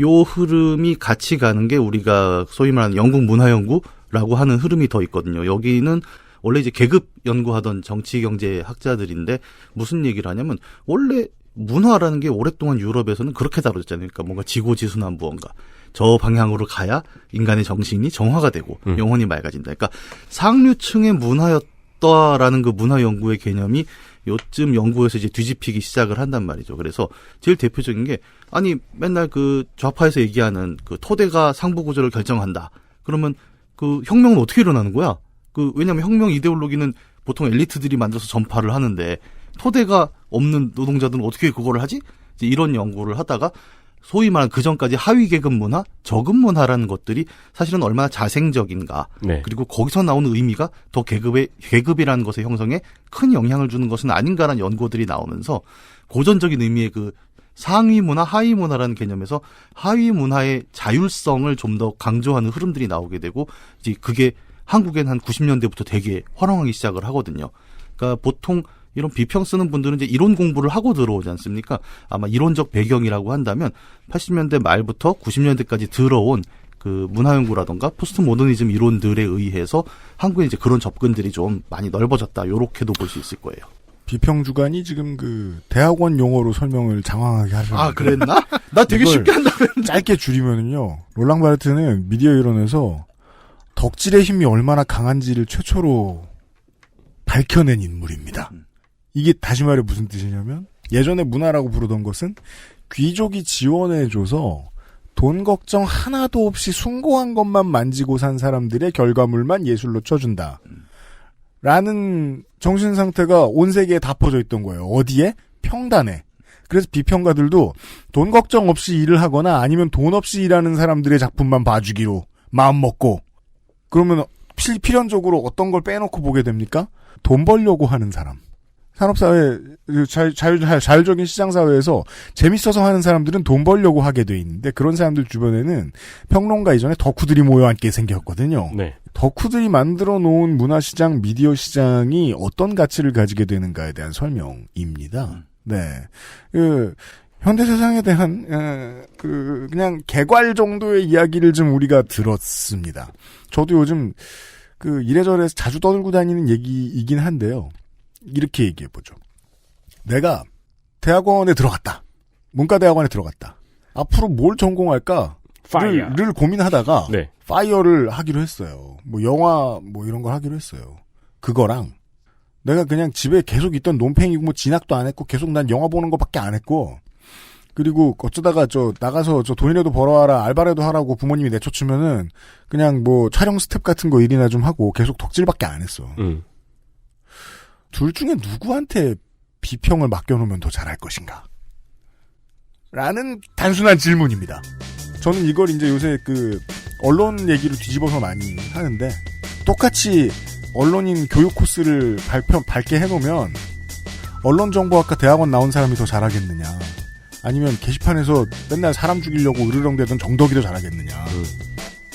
요 흐름이 같이 가는 게 우리가 소위 말하는 영국 문화연구라고 하는 흐름이 더 있거든요. 여기는 원래 이제 계급 연구하던 정치 경제 학자들인데 무슨 얘기를 하냐면 원래 문화라는 게 오랫동안 유럽에서는 그렇게 다뤄졌잖아요. 그러니까 뭔가 지고지순한 무언가. 저 방향으로 가야 인간의 정신이 정화가 되고 영혼이 맑아진다. 그러니까 상류층의 문화였다라는 그 문화 연구의 개념이 요쯤 연구에서 이제 뒤집히기 시작을 한단 말이죠. 그래서 제일 대표적인 게 아니 맨날 그 좌파에서 얘기하는 그 토대가 상부 구조를 결정한다. 그러면 그 혁명은 어떻게 일어나는 거야? 왜냐면 혁명 이데올로기는 보통 엘리트들이 만들어서 전파를 하는데 토대가 없는 노동자들은 어떻게 그거를 하지? 이제 이런 연구를 하다가 소위 말하는 그전까지 하위 계급 문화, 저급 문화라는 것들이 사실은 얼마나 자생적인가. 네. 그리고 거기서 나오는 의미가 더 계급이라는 것의 형성에 큰 영향을 주는 것은 아닌가라는 연구들이 나오면서 고전적인 의미의 그 상위 문화, 하위 문화라는 개념에서 하위 문화의 자율성을 좀 더 강조하는 흐름들이 나오게 되고 이제 그게 한국엔 한 90년대부터 되게 활용하기 시작을 하거든요. 그러니까 보통 이런 비평 쓰는 분들은 이제 이론 공부를 하고 들어오지 않습니까? 아마 이론적 배경이라고 한다면 80년대 말부터 90년대까지 들어온 그 문화연구라던가 포스트 모더니즘 이론들에 의해서 한국에 이제 그런 접근들이 좀 많이 넓어졌다. 요렇게도 볼 수 있을 거예요. 비평주간이 지금 그 대학원 용어로 설명을 장황하게 하셨는데. 아, 그랬나? 나 되게 쉽게 한다고 했는데. 짧게 줄이면은요. 롤랑 바르트는 미디어 이론에서 덕질의 힘이 얼마나 강한지를 최초로 밝혀낸 인물입니다. 이게 다시 말해 무슨 뜻이냐면 예전에 문화라고 부르던 것은 귀족이 지원해줘서 돈 걱정 하나도 없이 숭고한 것만 만지고 산 사람들의 결과물만 예술로 쳐준다. 라는 정신 상태가 온 세계에 다 퍼져 있던 거예요. 어디에? 평단에. 그래서 비평가들도 돈 걱정 없이 일을 하거나 아니면 돈 없이 일하는 사람들의 작품만 봐주기로 마음먹고 그러면 필연적으로 어떤 걸 빼놓고 보게 됩니까? 돈 벌려고 하는 사람. 산업사회, 자율적인 시장사회에서 재밌어서 하는 사람들은 돈 벌려고 하게 돼 있는데 그런 사람들 주변에는 평론가 이전에 덕후들이 모여 앉게 생겼거든요. 네. 덕후들이 만들어 놓은 문화시장, 미디어 시장이 어떤 가치를 가지게 되는가에 대한 설명입니다. 네. 현대 세상에 대한, 그냥 개괄 정도의 이야기를 좀 우리가 들었습니다. 저도 요즘 이래저래 자주 떠들고 다니는 얘기이긴 한데요. 이렇게 얘기해보죠. 내가 대학원에 들어갔다. 문과대학원에 들어갔다. 앞으로 뭘 전공할까? 를 고민하다가 네. 파이어를 하기로 했어요. 뭐 영화 뭐 이런 걸 하기로 했어요. 그거랑 내가 그냥 집에 계속 있던 논팽이고 뭐 진학도 안 했고 계속 난 영화 보는 것밖에 안 했고 그리고 어쩌다가 나가서 돈이라도 벌어와라 알바라도 하라고 부모님이 내쫓으면은 그냥 뭐 촬영 스텝 같은 거 일이나 좀 하고 계속 덕질밖에 안 했어. 둘 중에 누구한테 비평을 맡겨놓으면 더 잘할 것인가? 라는 단순한 질문입니다. 저는 이걸 이제 요새 언론 얘기로 뒤집어서 많이 하는데, 똑같이 언론인 교육 코스를 밝게 해놓으면, 언론정보학과 대학원 나온 사람이 더 잘하겠느냐, 아니면 게시판에서 맨날 사람 죽이려고 으르렁대던 정덕이 더 잘하겠느냐,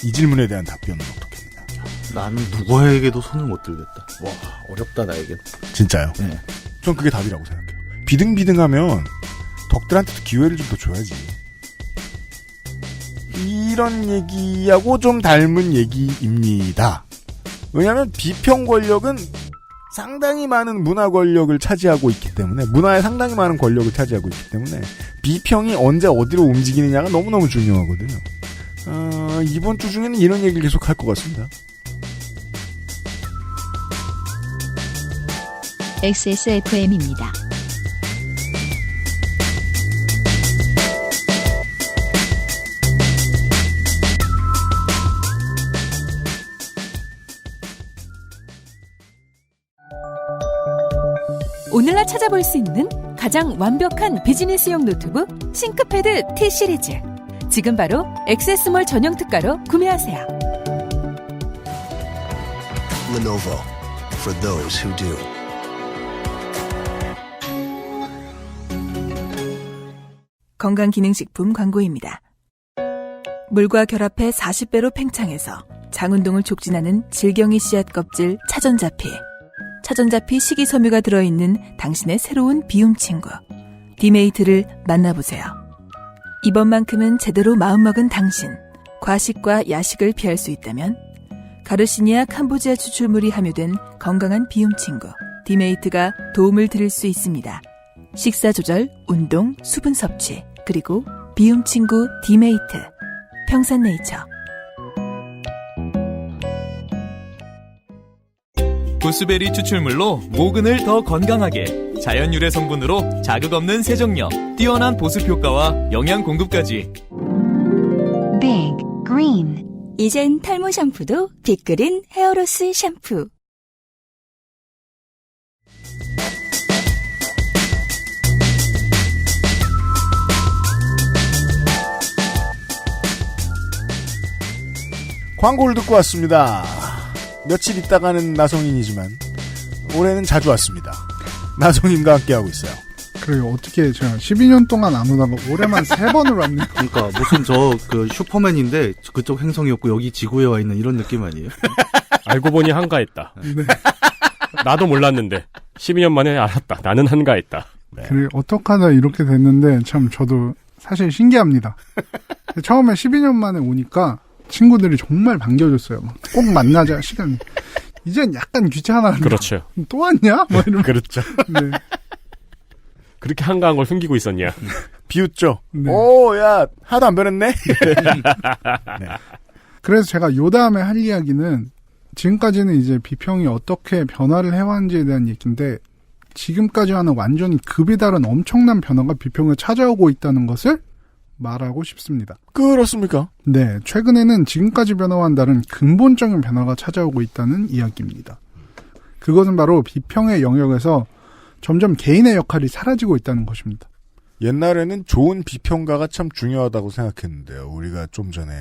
이 질문에 대한 답변은 어떻게 합니까? 나는 누구에게도 손을 못 들겠다. 와, 어렵다, 나에겐. 진짜요? 네. 전 그게 답이라고 생각해요. 비등비등하면 덕들한테도 기회를 좀 더 줘야지. 이런 얘기하고 좀 닮은 얘기입니다. 왜냐하면 비평 권력은 상당히 많은 문화 권력을 차지하고 있기 때문에, 문화에 상당히 많은 권력을 차지하고 있기 때문에 비평이 언제 어디로 움직이느냐가 너무너무 중요하거든요. 이번 주 중에는 이런 얘기를 계속 할 것 같습니다. XSFM입니다. 오늘날 찾아볼 수 있는 가장 완벽한 비즈니스용 노트북 싱크패드 T 시리즈. 지금 바로 액세스몰 전용 특가로 구매하세요. Lenovo for those who do. 건강기능식품 광고입니다. 물과 결합해 40배로 팽창해서 장운동을 촉진하는 질경이 씨앗 껍질 차전자피. 차전자피 식이섬유가 들어있는 당신의 새로운 비움 친구. 디메이트를 만나보세요. 이번만큼은 제대로 마음먹은 당신. 과식과 야식을 피할 수 있다면 가르시니아 캄보지아 추출물이 함유된 건강한 비움 친구. 디메이트가 도움을 드릴 수 있습니다. 식사 조절, 운동, 수분 섭취, 그리고 비움 친구 디메이트. 평산네이처. 구스베리 추출물로 모근을 더 건강하게, 자연 유래 성분으로 자극 없는 세정력, 뛰어난 보습 효과와 영양 공급까지. Big Green. 이젠 탈모 샴푸도 빅그린 헤어로스 샴푸. 광고를 듣고 왔습니다. 며칠 있다가는 나성인이지만 올해는 자주 왔습니다. 나성인과 함께하고 있어요. 그래요. 어떻게 제가 12년 동안 안 오다가 올해만 3번을 왔네요. 그러니까 무슨 슈퍼맨인데 그쪽 행성이었고 여기 지구에 와 있는 이런 느낌 아니에요? 알고 보니 한가했다. 네. 나도 몰랐는데 12년 만에 알았다. 나는 한가했다. 네. 그래 어떡하다 이렇게 됐는데 참 저도 사실 신기합니다. 처음에 12년 만에 오니까 친구들이 정말 반겨줬어요. 막 꼭 만나자 시간. 이젠 약간 귀찮아. 그렇죠. 또 왔냐? 뭐 이런. 그렇죠. 네. 그렇게 한가한 걸 숨기고 있었냐? 비웃죠. 네. 오, 야, 하나도 안 변했네? 네. 그래서 제가 요 다음에 할 이야기는 지금까지는 이제 비평이 어떻게 변화를 해왔는지에 대한 얘기인데 지금까지와는 완전히 급이 다른 엄청난 변화가 비평을 찾아오고 있다는 것을 말하고 싶습니다. 그렇습니까? 네, 최근에는 지금까지 변화와는 다른 근본적인 변화가 찾아오고 있다는 이야기입니다. 그것은 바로 비평의 영역에서 점점 개인의 역할이 사라지고 있다는 것입니다. 옛날에는 좋은 비평가가 참 중요하다고 생각했는데요. 우리가 좀 전에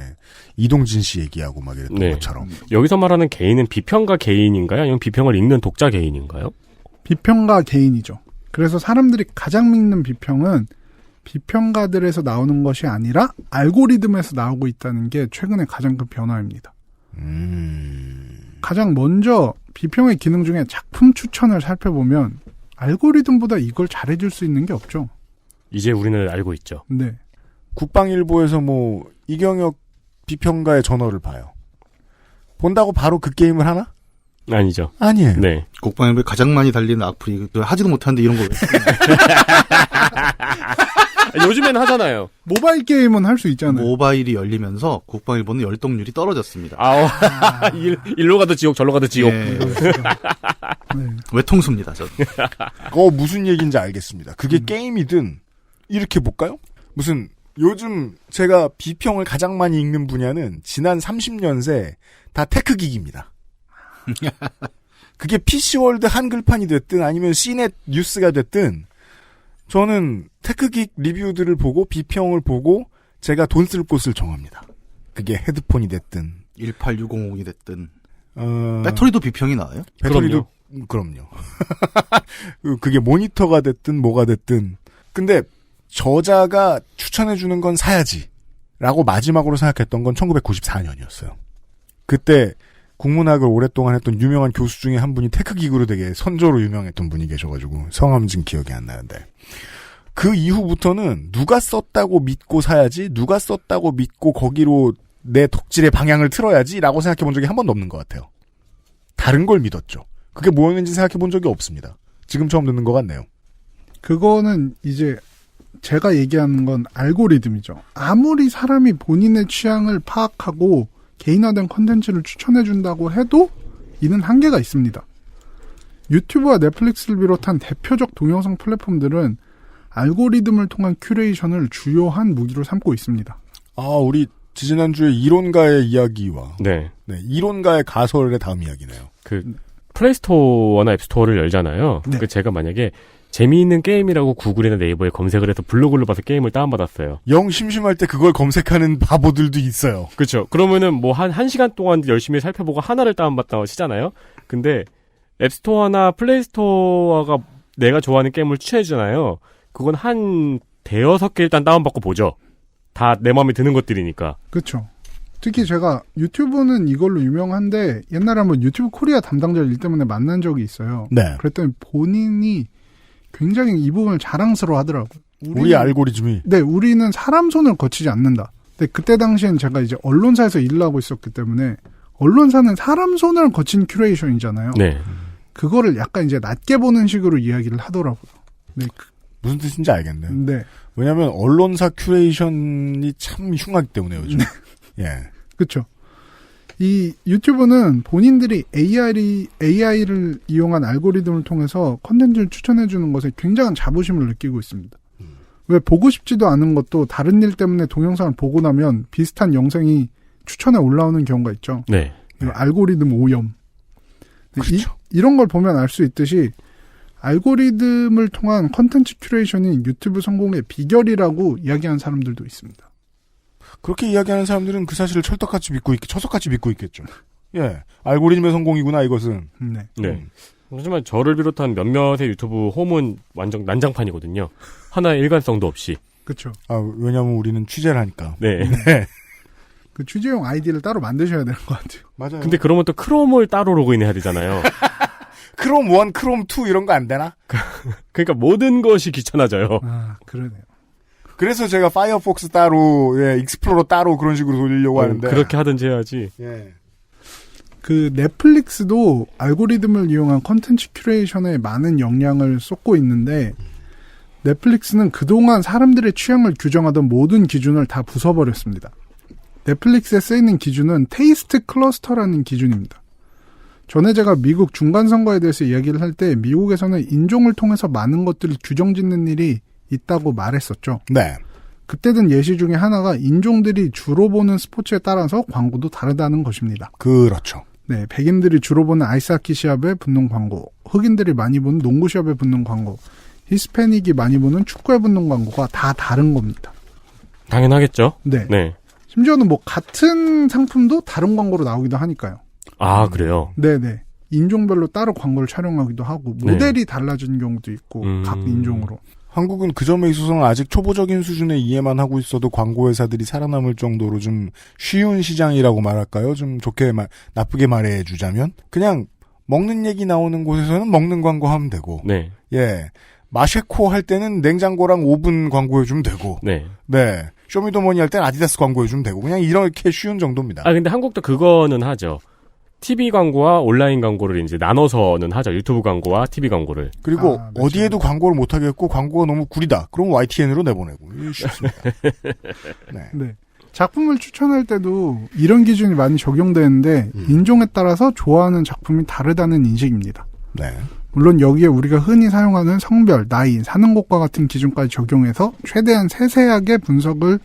이동진 씨 얘기하고 막 이랬던 네. 것처럼. 여기서 말하는 개인은 비평가 개인인가요? 아니면 비평을 읽는 독자 개인인가요? 비평가 개인이죠. 그래서 사람들이 가장 믿는 비평은 비평가들에서 나오는 것이 아니라 알고리즘에서 나오고 있다는 게 최근의 가장 큰 변화입니다. 가장 먼저 비평의 기능 중에 작품 추천을 살펴보면 알고리즘보다 이걸 잘해줄 수 있는 게 없죠. 이제 우리는 알고 있죠. 네. 국방일보에서 뭐 이경혁 비평가의 전어를 봐요. 본다고 바로 그 게임을 하나? 아니죠. 아니에요. 네. 국방일보에 가장 많이 달리는 악플이 하지도 못하는데 이런 걸 요즘에는 하잖아요. 모바일 게임은 할 수 있잖아요. 모바일이 열리면서 국방일보는 열동률이 떨어졌습니다. 일로 가도 지옥, 절로 가도 지옥. 네. 네. 외통수입니다, 저는. 무슨 얘기인지 알겠습니다. 그게 게임이든 이렇게 볼까요? 무슨 요즘 제가 비평을 가장 많이 읽는 분야는 지난 30년 새 다 테크기기입니다. 그게 PC월드 한글판이 됐든 아니면 Cnet 뉴스가 됐든 저는 테크기기 리뷰들을 보고 비평을 보고 제가 돈 쓸 곳을 정합니다. 그게 헤드폰이 됐든 18600이 됐든 배터리도 비평이 나와요? 배터리도 그럼요. 그게 모니터가 됐든 뭐가 됐든 근데 저자가 추천해주는 건 사야지 라고 마지막으로 생각했던 건 1994년이었어요. 그때 국문학을 오랫동안 했던 유명한 교수 중에 한 분이 테크기구로 되게 선조로 유명했던 분이 계셔가지고 성함은 지금 기억이 안 나는데 그 이후부터는 누가 썼다고 믿고 사야지 누가 썼다고 믿고 거기로 내 덕질의 방향을 틀어야지 라고 생각해 본 적이 한 번도 없는 것 같아요. 다른 걸 믿었죠. 그게 뭐였는지 생각해 본 적이 없습니다. 지금 처음 듣는 것 같네요. 그거는 이제 제가 얘기하는 건 알고리즘이죠. 아무리 사람이 본인의 취향을 파악하고 개인화된 컨텐츠를 추천해준다고 해도 이는 한계가 있습니다. 유튜브와 넷플릭스를 비롯한 대표적 동영상 플랫폼들은 알고리즘을 통한 큐레이션을 주요한 무기로 삼고 있습니다. 우리 지지난주에 이론가의 이야기와 네, 이론가의 가설의 다음 이야기네요. 플레이스토어나 앱스토어를 열잖아요. 네. 제가 만약에 재미있는 게임이라고 구글이나 네이버에 검색을 해서 블로그를 봐서 게임을 다운받았어요. 영 심심할 때 그걸 검색하는 바보들도 있어요. 그렇죠. 그러면은 뭐 한 시간 동안 열심히 살펴보고 하나를 다운받다고 치잖아요. 근데 앱스토어나 플레이스토어가 내가 좋아하는 게임을 추천해주잖아요. 그건 한 대여섯 개 일단 다운받고 보죠. 다 내 마음에 드는 것들이니까. 그렇죠. 특히 제가 유튜브는 이걸로 유명한데 옛날에 한번 유튜브 코리아 담당자 일 때문에 만난 적이 있어요. 네. 그랬더니 본인이 굉장히 이 부분을 자랑스러워 하더라고요. 우리 알고리즘이. 네, 우리는 사람 손을 거치지 않는다. 근데 그때 당시엔 제가 이제 언론사에서 일을 하고 있었기 때문에 언론사는 사람 손을 거친 큐레이션이잖아요. 네. 그거를 약간 이제 낮게 보는 식으로 이야기를 하더라고요. 네. 무슨 뜻인지 알겠네요. 네. 왜냐하면 언론사 큐레이션이 참 흉하기 때문에 요즘. 예. 그렇죠. 이 유튜브는 본인들이 AI를 이용한 알고리즘을 통해서 컨텐츠를 추천해주는 것에 굉장한 자부심을 느끼고 있습니다. 왜 보고 싶지도 않은 것도 다른 일 때문에 동영상을 보고 나면 비슷한 영상이 추천에 올라오는 경우가 있죠. 네. 알고리즘 오염. 그렇죠. 이런 걸 보면 알 수 있듯이 알고리즘을 통한 컨텐츠 큐레이션이 유튜브 성공의 비결이라고 이야기하는 사람들도 있습니다. 그렇게 이야기하는 사람들은 그 사실을 철떡같이 믿고 처석같이 믿고 있겠죠. 예. 알고리즘의 성공이구나, 이것은. 네. 네. 하지만 저를 비롯한 몇몇의 유튜브 홈은 완전 난장판이거든요. 하나의 일관성도 없이. 그렇죠. 왜냐면 우리는 취재를 하니까. 네. 네. 그 취재용 아이디를 따로 만드셔야 되는 것 같아요. 맞아요. 근데 그러면 또 크롬을 따로 로그인해야 되잖아요. 크롬 1, 크롬 2 이런 거 안 되나? 그러니까 모든 것이 귀찮아져요. 그러네요. 그래서 제가 파이어폭스 따로, 예, 익스플로러 따로 그런 식으로 돌리려고 하는데. 그렇게 하든지 해야지. 예. 그 넷플릭스도 알고리즘을 이용한 컨텐츠 큐레이션에 많은 역량을 쏟고 있는데 넷플릭스는 그동안 사람들의 취향을 규정하던 모든 기준을 다 부숴버렸습니다. 넷플릭스에 쓰이는 기준은 테이스트 클러스터라는 기준입니다. 전에 제가 미국 중간선거에 대해서 이야기를 할 때 미국에서는 인종을 통해서 많은 것들을 규정짓는 일이 있다고 말했었죠. 네. 그때 든 예시 중에 하나가 인종들이 주로 보는 스포츠에 따라서 광고도 다르다는 것입니다. 그렇죠. 네, 백인들이 주로 보는 아이스하키 시합에 붙는 광고, 흑인들이 많이 보는 농구 시합에 붙는 광고, 히스패닉이 많이 보는 축구에 붙는 광고가 다 다른 겁니다. 당연하겠죠. 네. 네. 심지어는 뭐 같은 상품도 다른 광고로 나오기도 하니까요. 아, 그래요? 네네. 인종별로 따로 광고를 촬영하기도 하고 모델이 달라진 경우도 있고 각 인종으로. 한국은 그 점에 있어서는 아직 초보적인 수준의 이해만 하고 있어도 광고 회사들이 살아남을 정도로 좀 쉬운 시장이라고 말할까요? 좀 좋게 나쁘게 말해주자면 그냥 먹는 얘기 나오는 곳에서는 먹는 광고 하면 되고, 네. 예, 마쉐코 할 때는 냉장고랑 오븐 광고해주면 되고, 네. 네, 쇼미더머니 할 때는 아디다스 광고해주면 되고, 그냥 이렇게 쉬운 정도입니다. 아, 근데 한국도 그거는 하죠. TV 광고와 온라인 광고를 이제 나눠서는 하죠. 유튜브 광고와 TV 광고를. 그리고 어디에도 광고를 못 하겠고 광고가 너무 구리다. 그럼 YTN으로 내보내고. 쉽습니다. 네. 네. 작품을 추천할 때도 이런 기준이 많이 적용되는데 인종에 따라서 좋아하는 작품이 다르다는 인식입니다. 네. 물론 여기에 우리가 흔히 사용하는 성별, 나이, 사는 곳과 같은 기준까지 적용해서 최대한 세세하게 분석을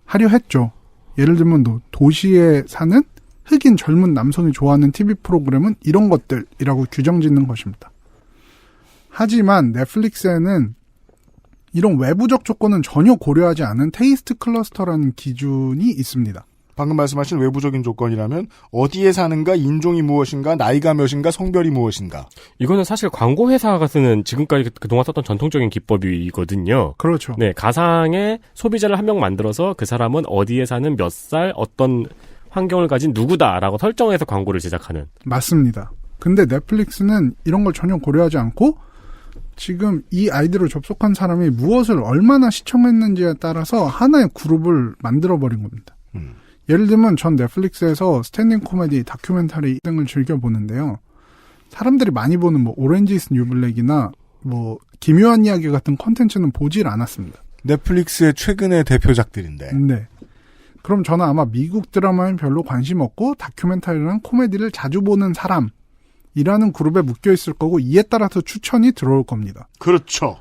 하려 했죠. 예를 들면 도시에 사는 흑인 젊은 남성이 좋아하는 TV 프로그램은 이런 것들이라고 규정짓는 것입니다. 하지만 넷플릭스에는 이런 외부적 조건은 전혀 고려하지 않은 테이스트 클러스터라는 기준이 있습니다. 방금 말씀하신 외부적인 조건이라면 어디에 사는가, 인종이 무엇인가, 나이가 몇인가, 성별이 무엇인가. 이거는 사실 광고 회사가 쓰는 지금까지 그동안 썼던 전통적인 기법이거든요. 그렇죠. 네, 가상의 소비자를 한 명 만들어서 그 사람은 어디에 사는 몇 살, 어떤 환경을 가진 누구다라고 설정해서 광고를 제작하는. 맞습니다. 근데 넷플릭스는 이런 걸 전혀 고려하지 않고 지금 이 아이디로 접속한 사람이 무엇을 얼마나 시청했는지에 따라서 하나의 그룹을 만들어버린 겁니다. 예를 들면 전 넷플릭스에서 스탠딩 코미디, 다큐멘터리 등을 즐겨보는데요. 사람들이 많이 보는 뭐 오렌지 이즈 뉴 블랙이나 뭐 기묘한 이야기 같은 컨텐츠는 보질 않았습니다. 넷플릭스의 최근의 대표작들인데. 네. 그럼 저는 아마 미국 드라마엔 별로 관심 없고 다큐멘터리랑 코미디를 자주 보는 사람이라는 그룹에 묶여 있을 거고 이에 따라서 추천이 들어올 겁니다. 그렇죠.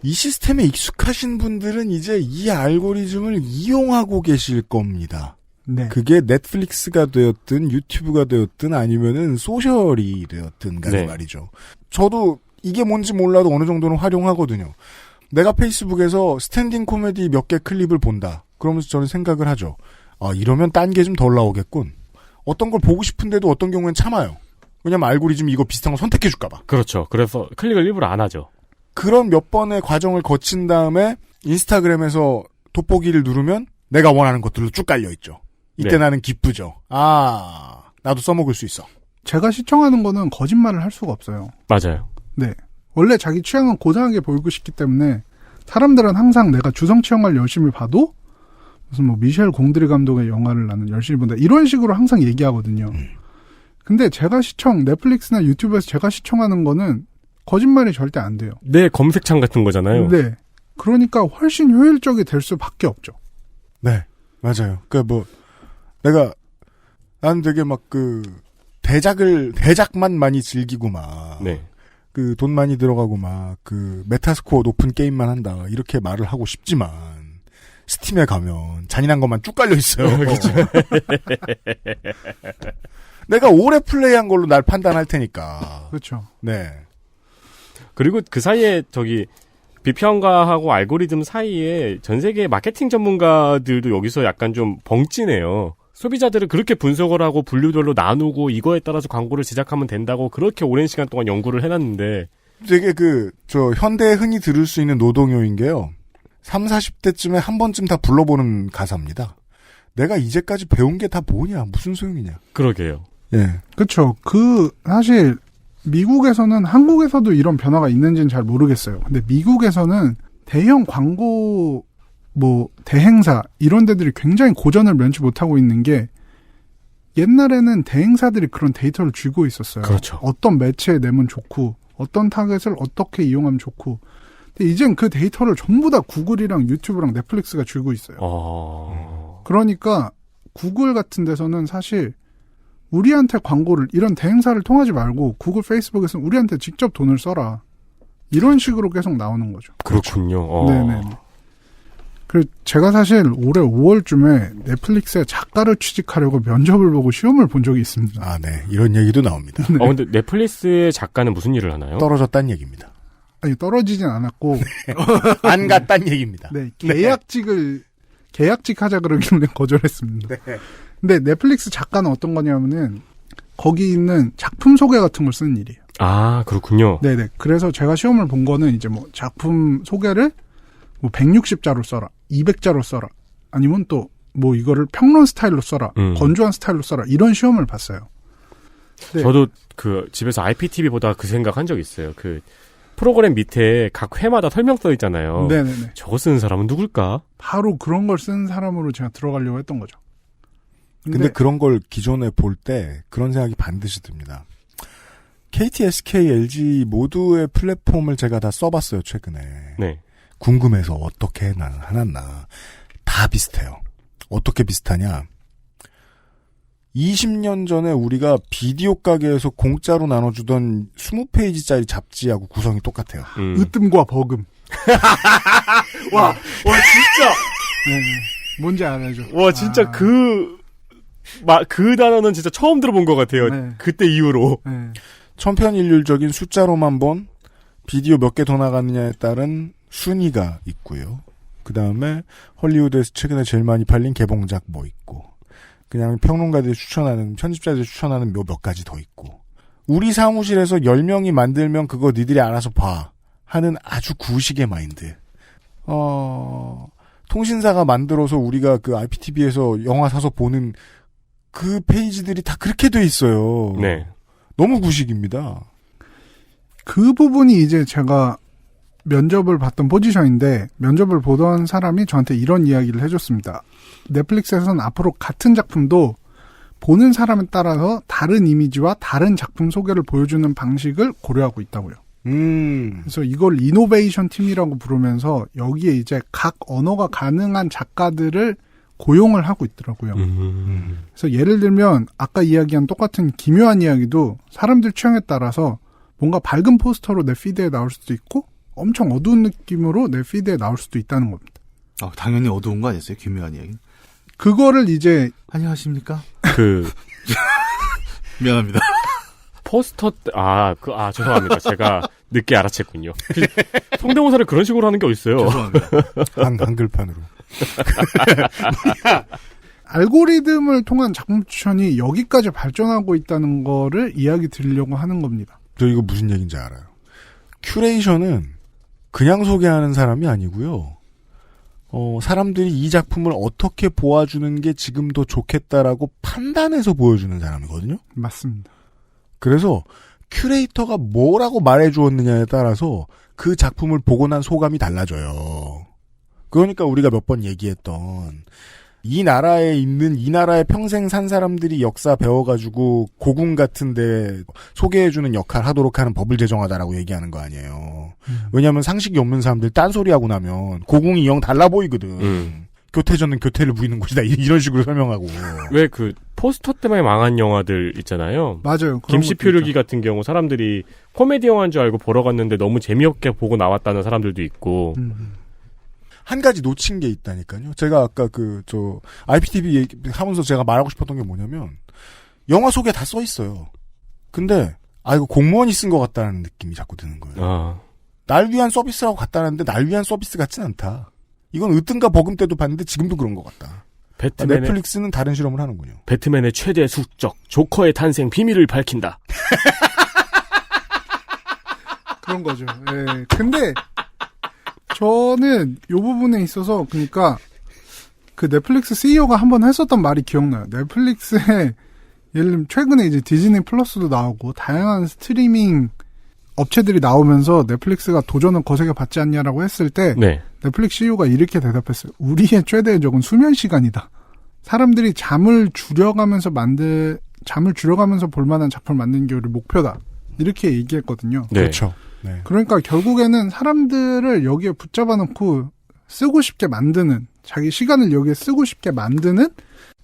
이 시스템에 익숙하신 분들은 이제 이 알고리즘을 이용하고 계실 겁니다. 네. 그게 넷플릭스가 되었든 유튜브가 되었든 아니면은 소셜이 되었든 간에 네. 말이죠. 저도 이게 뭔지 몰라도 어느 정도는 활용하거든요. 내가 페이스북에서 스탠딩 코미디 몇 개 클립을 본다. 그러면서 저는 생각을 하죠. 아, 이러면 딴 게 좀 덜 나오겠군. 어떤 걸 보고 싶은데도 어떤 경우엔 참아요. 왜냐면 알고리즘이 이거 비슷한 거 선택해줄까봐. 그렇죠. 그래서 클릭을 일부러 안 하죠. 그런 몇 번의 과정을 거친 다음에 인스타그램에서 돋보기를 누르면 내가 원하는 것들로 쭉 깔려있죠. 이때 네. 나는 기쁘죠. 아, 나도 써먹을 수 있어. 제가 시청하는 거는 거짓말을 할 수가 없어요. 맞아요. 네. 원래 자기 취향은 고상하게 보이고 싶기 때문에 사람들은 항상 내가 주성치 영화를 열심히 봐도 무슨 뭐 미셸 공드리 감독의 영화를 나는 열심히 본다. 이런 식으로 항상 얘기하거든요. 근데 제가 넷플릭스나 유튜브에서 제가 시청하는 거는 거짓말이 절대 안 돼요. 네, 검색창 같은 거잖아요. 네. 그러니까 훨씬 효율적이 될 수밖에 없죠. 네, 맞아요. 그러니까 나는 되게 대작만 많이 즐기고 네. 돈 많이 들어가고 메타스코어 높은 게임만 한다. 이렇게 말을 하고 싶지만, 스팀에 가면 잔인한 것만 쭉 깔려있어요. 그렇죠. 내가 오래 플레이한 걸로 날 판단할 테니까. 그렇죠. 네. 그리고 그 사이에 비평가하고 알고리즘 사이에 전 세계 마케팅 전문가들도 여기서 약간 좀 벙찌네요. 소비자들을 그렇게 분석을 하고 분류별로 나누고 이거에 따라서 광고를 제작하면 된다고 그렇게 오랜 시간 동안 연구를 해놨는데 되게 현대에 흔히 들을 수 있는 노동요인 게요. 30, 40대쯤에 한 번쯤 다 불러보는 가사입니다. 내가 이제까지 배운 게 다 뭐냐? 무슨 소용이냐? 그러게요. 예. 그렇죠. 사실 미국에서는 한국에서도 이런 변화가 있는지는 잘 모르겠어요. 근데 미국에서는 대형 광고 뭐 대행사 이런 데들이 굉장히 고전을 면치 못하고 있는 게 옛날에는 대행사들이 그런 데이터를 쥐고 있었어요. 그렇죠. 어떤 매체에 내면 좋고 어떤 타겟을 어떻게 이용하면 좋고. 근데 이젠 그 데이터를 전부 다 구글이랑 유튜브랑 넷플릭스가 쥐고 있어요. 그러니까 구글 같은 데서는 사실 우리한테 광고를 이런 대행사를 통하지 말고 구글, 페이스북에서는 우리한테 직접 돈을 써라. 이런 식으로 계속 나오는 거죠. 그렇군요. 네네. 그리고 제가 사실 올해 5월쯤에 넷플릭스에 작가를 취직하려고 면접을 보고 시험을 본 적이 있습니다. 아, 네. 이런 얘기도 나옵니다. 네. 근데 넷플릭스의 작가는 무슨 일을 하나요? 떨어졌다는 얘기입니다. 아니, 떨어지진 않았고. 안 갔단 얘기입니다. 네. 계약직 하자 그러길래 거절했습니다. 네. 근데 넷플릭스 작가는 어떤 거냐면은 거기 있는 작품 소개 같은 걸 쓰는 일이에요. 아, 그렇군요. 네네. 그래서 제가 시험을 본 거는 이제 뭐 작품 소개를 뭐 160자로 써라, 200자로 써라, 아니면 또 뭐 이거를 평론 스타일로 써라, 건조한 스타일로 써라, 이런 시험을 봤어요. 네. 저도 그 집에서 IPTV 보다가 그 생각한 적 있어요. 그 프로그램 밑에 각 회마다 설명 써 있잖아요. 네네네. 저거 쓰는 사람은 누굴까? 바로 그런 걸 쓰는 사람으로 제가 들어가려고 했던 거죠. 근데 그런 걸 기존에 볼 때 그런 생각이 반드시 듭니다. KT, SK, LG 모두의 플랫폼을 제가 다 써봤어요, 최근에. 네. 궁금해서 어떻게 해놨나. 다 비슷해요. 어떻게 비슷하냐. 20년 전에 우리가 비디오 가게에서 공짜로 나눠주던 20페이지짜리 잡지하고 구성이 똑같아요. 으뜸과 버금. 와, 진짜! 네, 뭔지 알아죠. 와, 진짜 그 단어는 진짜 처음 들어본 것 같아요. 네. 그때 이후로. 네. 천편일률적인 숫자로만 본 비디오 몇 개 더 나갔느냐에 따른 순위가 있고요. 그 다음에 헐리우드에서 최근에 제일 많이 팔린 개봉작 뭐 있고, 그냥 평론가들이 추천하는, 편집자들이 추천하는 몇 가지 더 있고, 우리 사무실에서 10명이 만들면 그거 니들이 알아서 봐 하는 아주 구식의 마인드. 통신사가 만들어서 우리가 그 IPTV에서 영화 사서 보는 그 페이지들이 다 그렇게 돼 있어요. 네. 너무 구식입니다. 그 부분이 이제 제가 면접을 봤던 포지션인데, 면접을 보던 사람이 저한테 이런 이야기를 해줬습니다. 넷플릭스에서는 앞으로 같은 작품도 보는 사람에 따라서 다른 이미지와 다른 작품 소개를 보여주는 방식을 고려하고 있다고요. 그래서 이걸 이노베이션 팀이라고 부르면서 여기에 이제 각 언어가 가능한 작가들을 고용을 하고 있더라고요. 그래서 예를 들면 아까 이야기한 똑같은 기묘한 이야기도 사람들 취향에 따라서 뭔가 밝은 포스터로 내 피드에 나올 수도 있고 엄청 어두운 느낌으로 내 피드에 나올 수도 있다는 겁니다. 당연히 어두운 거 아니었어요? 기묘한 이야기. 그거를 이제 안녕하십니까? 미안합니다. 포스터 죄송합니다. 제가 늦게 알아챘군요. 성대모사를 그런 식으로 하는 게 어딨어요. 죄송합니다. 한글판으로. 알고리즘을 통한 작품 추천이 여기까지 발전하고 있다는 거를 이야기 드리려고 하는 겁니다. 저 이거 무슨 얘기인지 알아요. 큐레이션은 그냥 소개하는 사람이 아니고요. 사람들이 이 작품을 어떻게 보아주는 게 지금 더 좋겠다라고 판단해서 보여주는 사람이거든요. 맞습니다. 그래서 큐레이터가 뭐라고 말해주었느냐에 따라서 그 작품을 보고 난 소감이 달라져요. 그러니까 우리가 몇 번 얘기했던 이 나라에 있는 이 나라에 평생 산 사람들이 역사 배워가지고 고궁 같은데 소개해주는 역할 하도록 하는 법을 제정하다라고 얘기하는 거 아니에요. 왜냐하면 상식이 없는 사람들 딴소리하고 나면 고궁이 영 달라 보이거든. 교태전은 교태를 부리는 곳이다 이런 식으로 설명하고. 왜 그 포스터 때문에 망한 영화들 있잖아요. 맞아요. 김씨 표류기 같은 경우 사람들이 코미디 영화인 줄 알고 보러 갔는데 너무 재미없게 보고 나왔다는 사람들도 있고. 한 가지 놓친 게 있다니까요. 제가 아까 IPTV 얘기하면서 제가 말하고 싶었던 게 뭐냐면, 영화 소개 다 써 있어요. 근데, 이거 공무원이 쓴 것 같다는 느낌이 자꾸 드는 거예요. 날 위한 서비스라고 갖다놨는데, 날 위한 서비스 같진 않다. 이건 으뜸과 버금 때도 봤는데, 지금도 그런 것 같다. 넷플릭스는 다른 실험을 하는군요. 배트맨의 최대 숙적, 조커의 탄생 비밀을 밝힌다. 그런 거죠. 예. 근데, 저는 이 부분에 있어서 그러니까 그 넷플릭스 CEO가 한번 했었던 말이 기억나요. 넷플릭스에 예를 들면 최근에 이제 디즈니 플러스도 나오고 다양한 스트리밍 업체들이 나오면서 넷플릭스가 도전을 거세게 받지 않냐라고 했을 때 네. 넷플릭스 CEO가 이렇게 대답했어요. 우리의 최대의 적은 수면 시간이다. 사람들이 잠을 줄여가면서 볼만한 작품을 만드는 게 우리 목표다. 이렇게 얘기했거든요. 네. 그렇죠. 네. 그러니까 결국에는 사람들을 여기에 붙잡아 놓고 쓰고 싶게 만드는, 자기 시간을 여기에 쓰고 싶게 만드는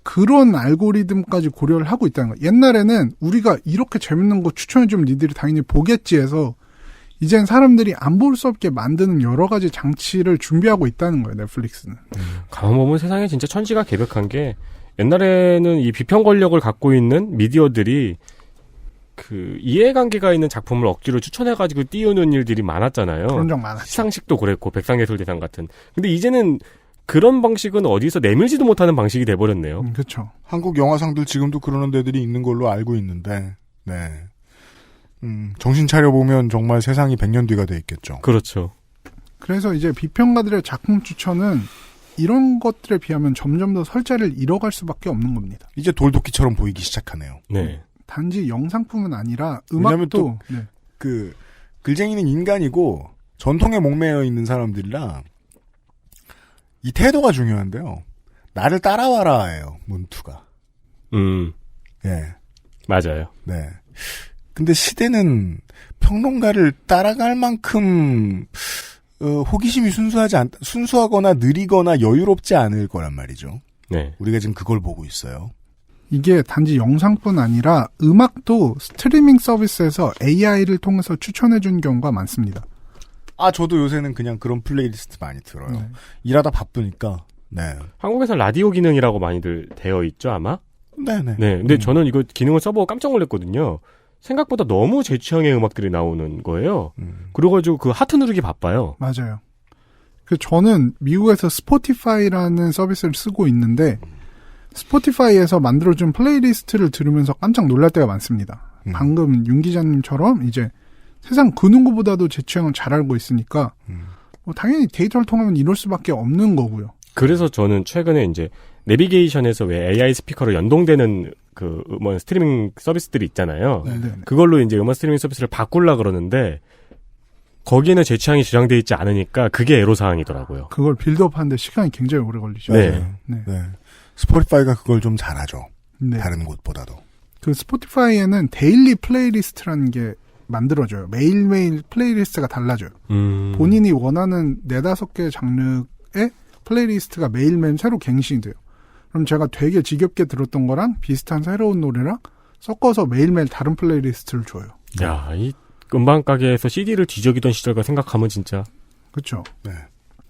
그런 알고리즘까지 고려를 하고 있다는 거예요. 옛날에는 우리가 이렇게 재밌는 거 추천해주면 니들이 당연히 보겠지 해서 이젠 사람들이 안 볼 수 없게 만드는 여러 가지 장치를 준비하고 있다는 거예요, 넷플릭스는. 가만 보면 세상에 진짜 천지가 개벽한 게 옛날에는 이 비평 권력을 갖고 있는 미디어들이 그 이해관계가 있는 작품을 억지로 추천해가지고 띄우는 일들이 많았잖아요. 그런 적 많았죠. 시상식도 그랬고 백상예술대상 같은. 근데 이제는 그런 방식은 어디서 내밀지도 못하는 방식이 돼버렸네요. 그렇죠. 한국 영화상들 지금도 그러는 데들이 있는 걸로 알고 있는데, 네. 정신 차려보면 정말 세상이 100년 뒤가 돼 있겠죠. 그렇죠. 그래서 이제 비평가들의 작품 추천은 이런 것들에 비하면 점점 더 설자를 잃어갈 수밖에 없는 겁니다. 이제 돌도끼처럼 보이기 시작하네요. 네. 단지 영상뿐만 아니라 왜냐면 음악도 또 글쟁이는 인간이고 전통에 목매여 있는 사람들이라 이 태도가 중요한데요. 나를 따라와라예요. 문투가. 예. 맞아요. 네. 근데 시대는 평론가를 따라갈 만큼 호기심이 순수하거나 느리거나 여유롭지 않을 거란 말이죠. 네. 우리가 지금 그걸 보고 있어요. 이게 단지 영상뿐 아니라 음악도 스트리밍 서비스에서 AI를 통해서 추천해준 경우가 많습니다. 저도 요새는 그냥 그런 플레이리스트 많이 들어요. 네. 일하다 바쁘니까. 네. 한국에서 라디오 기능이라고 많이들 되어 있죠, 아마? 네네. 네. 근데 저는 이거 기능을 써보고 깜짝 놀랐거든요. 생각보다 너무 제 취향의 음악들이 나오는 거예요. 그래가지고 그 하트 누르기 바빠요. 맞아요. 저는 미국에서 스포티파이라는 서비스를 쓰고 있는데 스포티파이에서 만들어준 플레이리스트를 들으면서 깜짝 놀랄 때가 많습니다. 방금 윤 기자님처럼 이제 세상 그 누구보다도 제 취향을 잘 알고 있으니까 당연히 데이터를 통하면 이럴 수밖에 없는 거고요. 그래서 저는 최근에 이제 내비게이션에서 왜 AI 스피커로 연동되는 그 음원 스트리밍 서비스들이 있잖아요. 네네. 그걸로 이제 음원 스트리밍 서비스를 바꾸려고 그러는데 거기에는 제 취향이 주장되어 있지 않으니까 그게 애로사항이더라고요. 그걸 빌드업하는데 시간이 굉장히 오래 걸리죠. 네. 네. 스포티파이가 그걸 좀 잘하죠. 네. 다른 곳보다도. 그 스포티파이에는 데일리 플레이리스트라는 게 만들어져요. 매일매일 플레이리스트가 달라져요. 본인이 원하는 4-5개 장르의 플레이리스트가 매일매일 새로 갱신이 돼요. 그럼 제가 되게 지겹게 들었던 거랑 비슷한 새로운 노래랑 섞어서 매일매일 다른 플레이리스트를 줘요. 야, 이 음반 가게에서 CD를 뒤적이던 시절과 생각하면 진짜. 그렇죠. 네.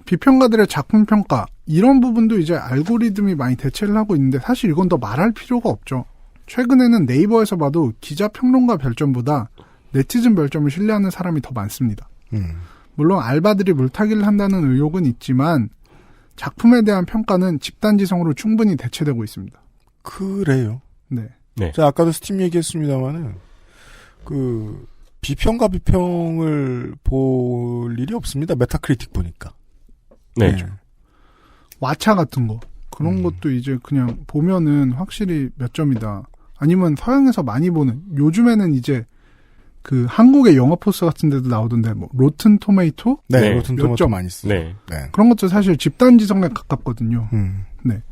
비평가들의 작품 평가 이런 부분도 이제 알고리즘이 많이 대체를 하고 있는데 사실 이건 더 말할 필요가 없죠. 최근에는 네이버에서 봐도 기자 평론가 별점보다 네티즌 별점을 신뢰하는 사람이 더 많습니다. 물론 알바들이 물타기를 한다는 의혹은 있지만 작품에 대한 평가는 집단지성으로 충분히 대체되고 있습니다. 그래요. 네. 제가 아까도 스팀 얘기했습니다만은 비평과 비평을 볼 일이 없습니다. 메타크리틱 보니까. 네. 왓챠 같은 거 그런 것도 이제 그냥 보면은 확실히 몇 점이다. 아니면 서양에서 많이 보는 요즘에는 이제 그 한국의 영화 포스 같은 데도 나오던데 뭐 로튼 토메이토? 네, 로튼 토메이토 많이 쓰죠. 네. 네. 그런 것도 사실 집단지성에 가깝거든요. 네.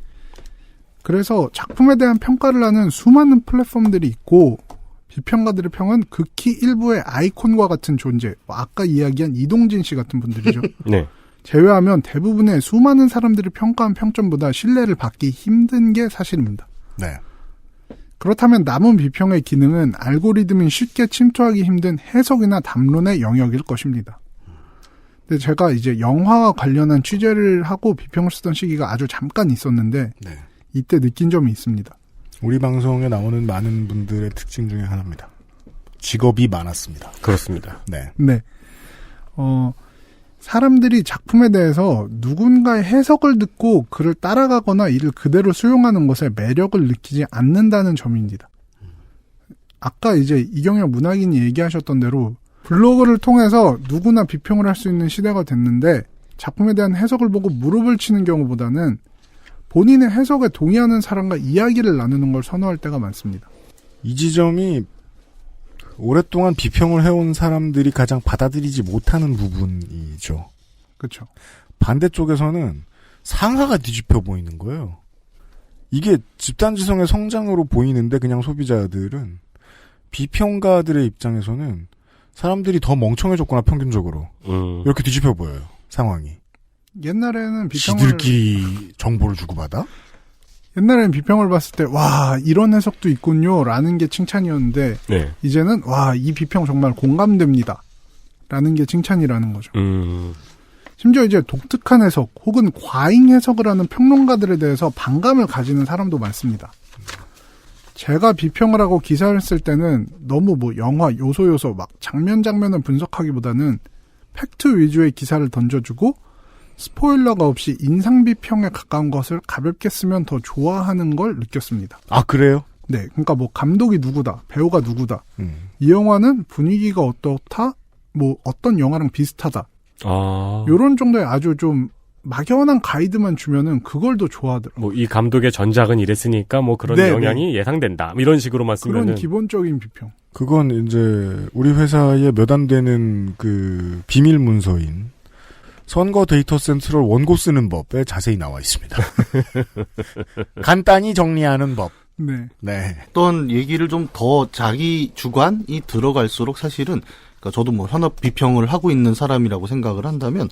그래서 작품에 대한 평가를 하는 수많은 플랫폼들이 있고 비평가들의 평은 극히 일부의 아이콘과 같은 존재, 아까 이야기한 이동진 씨 같은 분들이죠. 네. 제외하면 대부분의 수많은 사람들이 평가한 평점보다 신뢰를 받기 힘든 게 사실입니다. 네. 그렇다면 남은 비평의 기능은 알고리즘이 쉽게 침투하기 힘든 해석이나 담론의 영역일 것입니다. 근데 제가 이제 영화와 관련한 취재를 하고 비평을 쓰던 시기가 아주 잠깐 있었는데 네. 이때 느낀 점이 있습니다. 우리 방송에 나오는 많은 분들의 특징 중에 하나입니다. 직업이 많았습니다. 그렇습니다. 네. 네. 사람들이 작품에 대해서 누군가의 해석을 듣고 그를 따라가거나 이를 그대로 수용하는 것에 매력을 느끼지 않는다는 점입니다. 아까 이제 이경영 문학인이 얘기하셨던 대로 블로그를 통해서 누구나 비평을 할 수 있는 시대가 됐는데 작품에 대한 해석을 보고 무릎을 치는 경우보다는 본인의 해석에 동의하는 사람과 이야기를 나누는 걸 선호할 때가 많습니다. 이 지점이 오랫동안 비평을 해온 사람들이 가장 받아들이지 못하는 부분이죠. 그렇죠. 반대쪽에서는 상하가 뒤집혀 보이는 거예요. 이게 집단지성의 성장으로 보이는데 그냥 소비자들은 비평가들의 입장에서는 사람들이 더 멍청해졌구나 평균적으로 이렇게 뒤집혀 보여요. 상황이. 옛날에는 지들끼리 정보를 주고받아? 옛날에는 비평을 봤을 때 와 이런 해석도 있군요 라는 게 칭찬이었는데 네. 이제는 와 이 비평 정말 공감됩니다 라는 게 칭찬이라는 거죠. 심지어 이제 독특한 해석 혹은 과잉 해석을 하는 평론가들에 대해서 반감을 가지는 사람도 많습니다. 제가 비평을 하고 기사를 쓸 때는 너무 뭐 영화 요소 막 장면을 분석하기보다는 팩트 위주의 기사를 던져주고 스포일러가 없이 인상 비평에 가까운 것을 가볍게 쓰면 더 좋아하는 걸 느꼈습니다. 아, 그래요? 네. 그러니까 뭐 감독이 누구다, 배우가 누구다. 이 영화는 분위기가 어떻다, 뭐 어떤 영화랑 비슷하다. 요런 정도의 아주 좀 막연한 가이드만 주면은 그걸 더 좋아하더라고요. 뭐 이 감독의 전작은 이랬으니까 뭐 그런 네, 영향이 예상된다. 이런 식으로만 쓰면은 그런 기본적인 비평. 그건 이제 우리 회사에 몇 안 되는 그 비밀 문서인 선거 데이터 센트럴 원고 쓰는 법에 자세히 나와 있습니다. 간단히 정리하는 법. 네. 네. 어떤 얘기를 좀 더 자기 주관이 들어갈수록 사실은 그러니까 저도 뭐 현업 비평을 하고 있는 사람이라고 생각을 한다면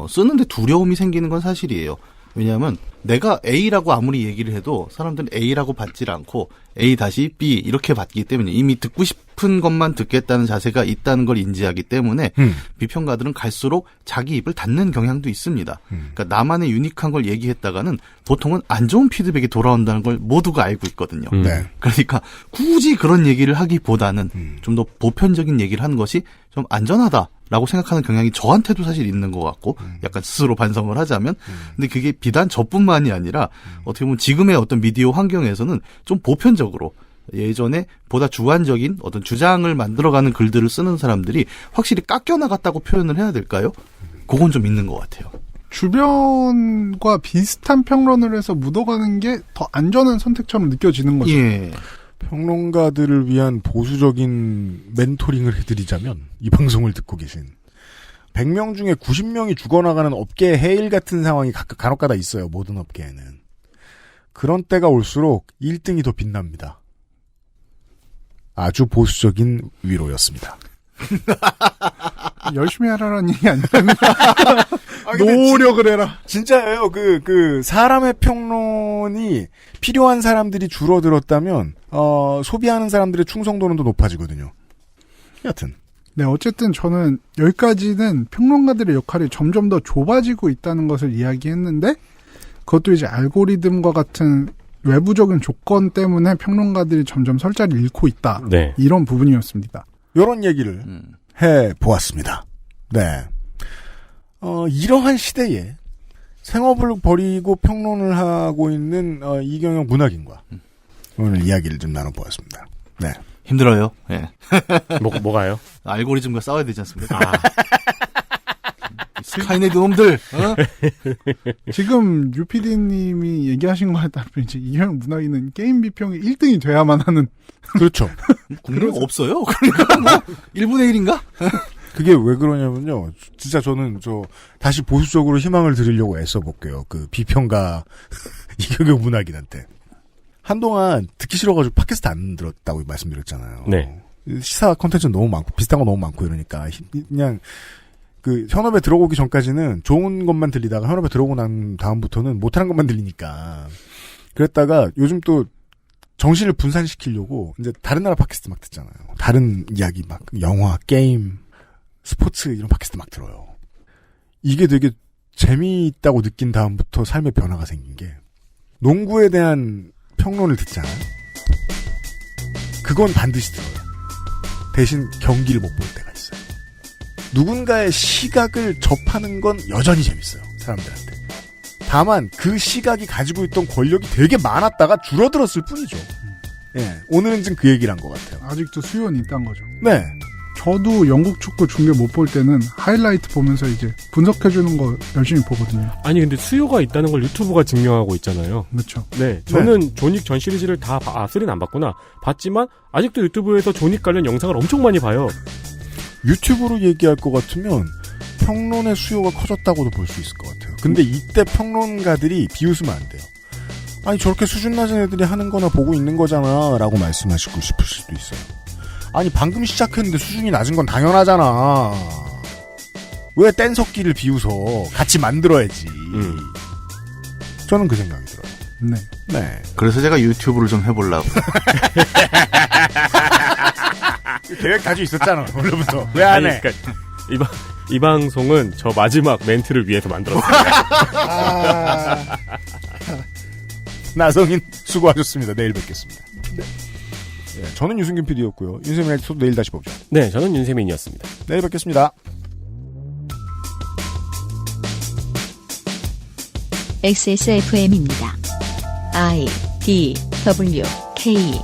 쓰는데 두려움이 생기는 건 사실이에요. 왜냐하면 내가 A라고 아무리 얘기를 해도 사람들은 A라고 받질 않고 A-B 이렇게 받기 때문에 이미 듣고 싶은 것만 듣겠다는 자세가 있다는 걸 인지하기 때문에 비평가들은 갈수록 자기 입을 닫는 경향도 있습니다. 그러니까 나만의 유니크한 걸 얘기했다가는 보통은 안 좋은 피드백이 돌아온다는 걸 모두가 알고 있거든요. 네. 그러니까 굳이 그런 얘기를 하기보다는 좀 더 보편적인 얘기를 하는 것이 좀 안전하다라고 생각하는 경향이 저한테도 사실 있는 것 같고 약간 스스로 반성을 하자면 근데 그게 비단 저뿐만이 아니라 어떻게 보면 지금의 어떤 미디어 환경에서는 좀 보편적으로 예전에 보다 주관적인 어떤 주장을 만들어가는 글들을 쓰는 사람들이 확실히 깎여나갔다고 표현을 해야 될까요? 그건 좀 있는 것 같아요. 주변과 비슷한 평론을 해서 묻어가는 게 더 안전한 선택처럼 느껴지는 거죠. 예. 평론가들을 위한 보수적인 멘토링을 해드리자면 이 방송을 듣고 계신 100명 중에 90명이 죽어나가는 업계의 해일 같은 상황이 간혹가다 있어요. 모든 업계에는. 그런 때가 올수록 1등이 더 빛납니다. 아주 보수적인 위로였습니다. 열심히 하라는 얘기 아니면 노력을 해라. 진짜예요. 사람의 평론이 필요한 사람들이 줄어들었다면, 소비하는 사람들의 충성도는 더 높아지거든요. 여튼. 네, 어쨌든 저는 여기까지는 평론가들의 역할이 점점 더 좁아지고 있다는 것을 이야기했는데, 그것도 이제 알고리즘과 같은 외부적인 조건 때문에 평론가들이 점점 설 자리를 잃고 있다. 네. 이런 부분이었습니다. 이런 얘기를 해보았습니다. 네. 이러한 시대에 생업을 벌이고 평론을 하고 있는 이경영 문학인과 오늘 이야기를 좀 나눠보았습니다. 네. 힘들어요. 예. 뭐가요? 알고리즘과 싸워야 되지 않습니까? 스카이네트 놈들. 지금 UPD님이 얘기하신 거에 따르면 이제 이경영 문학인은 게임 비평이 1등이 돼야만 하는. 그렇죠. 그런 거 없어요. 그러니까 뭐 1분의 1인가? 그게 왜 그러냐면요. 진짜 저는 다시 보수적으로 희망을 드리려고 애써볼게요. 그 비평가 이경영 문학인한테. 한동안 듣기 싫어가지고 팟캐스트 안 들었다고 말씀드렸잖아요. 네. 시사 콘텐츠는 너무 많고 비슷한 거 너무 많고 이러니까 그냥 현업에 들어오기 전까지는 좋은 것만 들리다가 현업에 들어오고 난 다음부터는 못하는 것만 들리니까 그랬다가 요즘 또 정신을 분산시키려고 이제 다른 나라 팟캐스트 막 듣잖아요. 다른 이야기 막 영화, 게임, 스포츠 이런 팟캐스트 막 들어요. 이게 되게 재미있다고 느낀 다음부터 삶의 변화가 생긴 게 농구에 대한 평론을 듣잖아요. 그건 반드시 들어요. 대신 경기를 못 볼 때가 있어요. 누군가의 시각을 접하는 건 여전히 재밌어요. 사람들한테. 다만 그 시각이 가지고 있던 권력이 되게 많았다가 줄어들었을 뿐이죠. 예, 오늘은 지금 그 얘기를 한 것 같아요. 아직도 수요는 있다는 거죠. 네. 저도 영국 축구 중계 못 볼 때는 하이라이트 보면서 이제 분석해주는 거 열심히 보거든요. 아니 근데 수요가 있다는 걸 유튜브가 증명하고 있잖아요. 그렇죠. 네, 저는 존윅 전 시리즈를 다 3는 안 봤구나. 봤지만 아직도 유튜브에서 존윅 관련 영상을 엄청 많이 봐요. 유튜브로 얘기할 것 같으면 평론의 수요가 커졌다고도 볼 수 있을 것 같아요. 근데 이때 평론가들이 비웃으면 안 돼요. 아니 저렇게 수준 낮은 애들이 하는 거나 보고 있는 거잖아 라고 말씀하시고 싶을 수도 있어요. 아니 방금 시작했는데 수준이 낮은 건 당연하잖아. 왜 뗀석기를 비웃어. 같이 만들어야지. 저는 그 생각이 들어요. 네. 네. 그래서 제가 유튜브를 좀 해보려고. 계획 가지고 있었잖아 원래부터. 왜 안 해? 그러니까 이 방송은 저 마지막 멘트를 위해서 만들었어요. 나성인 수고하셨습니다. 내일 뵙겠습니다. 네. 네, 저는 유승균 PD였고요. 윤세민 에디터도 내일 다시 보죠. 네, 저는 윤세민이었습니다. 내일 뵙겠습니다. XSFM입니다. I, D, W, K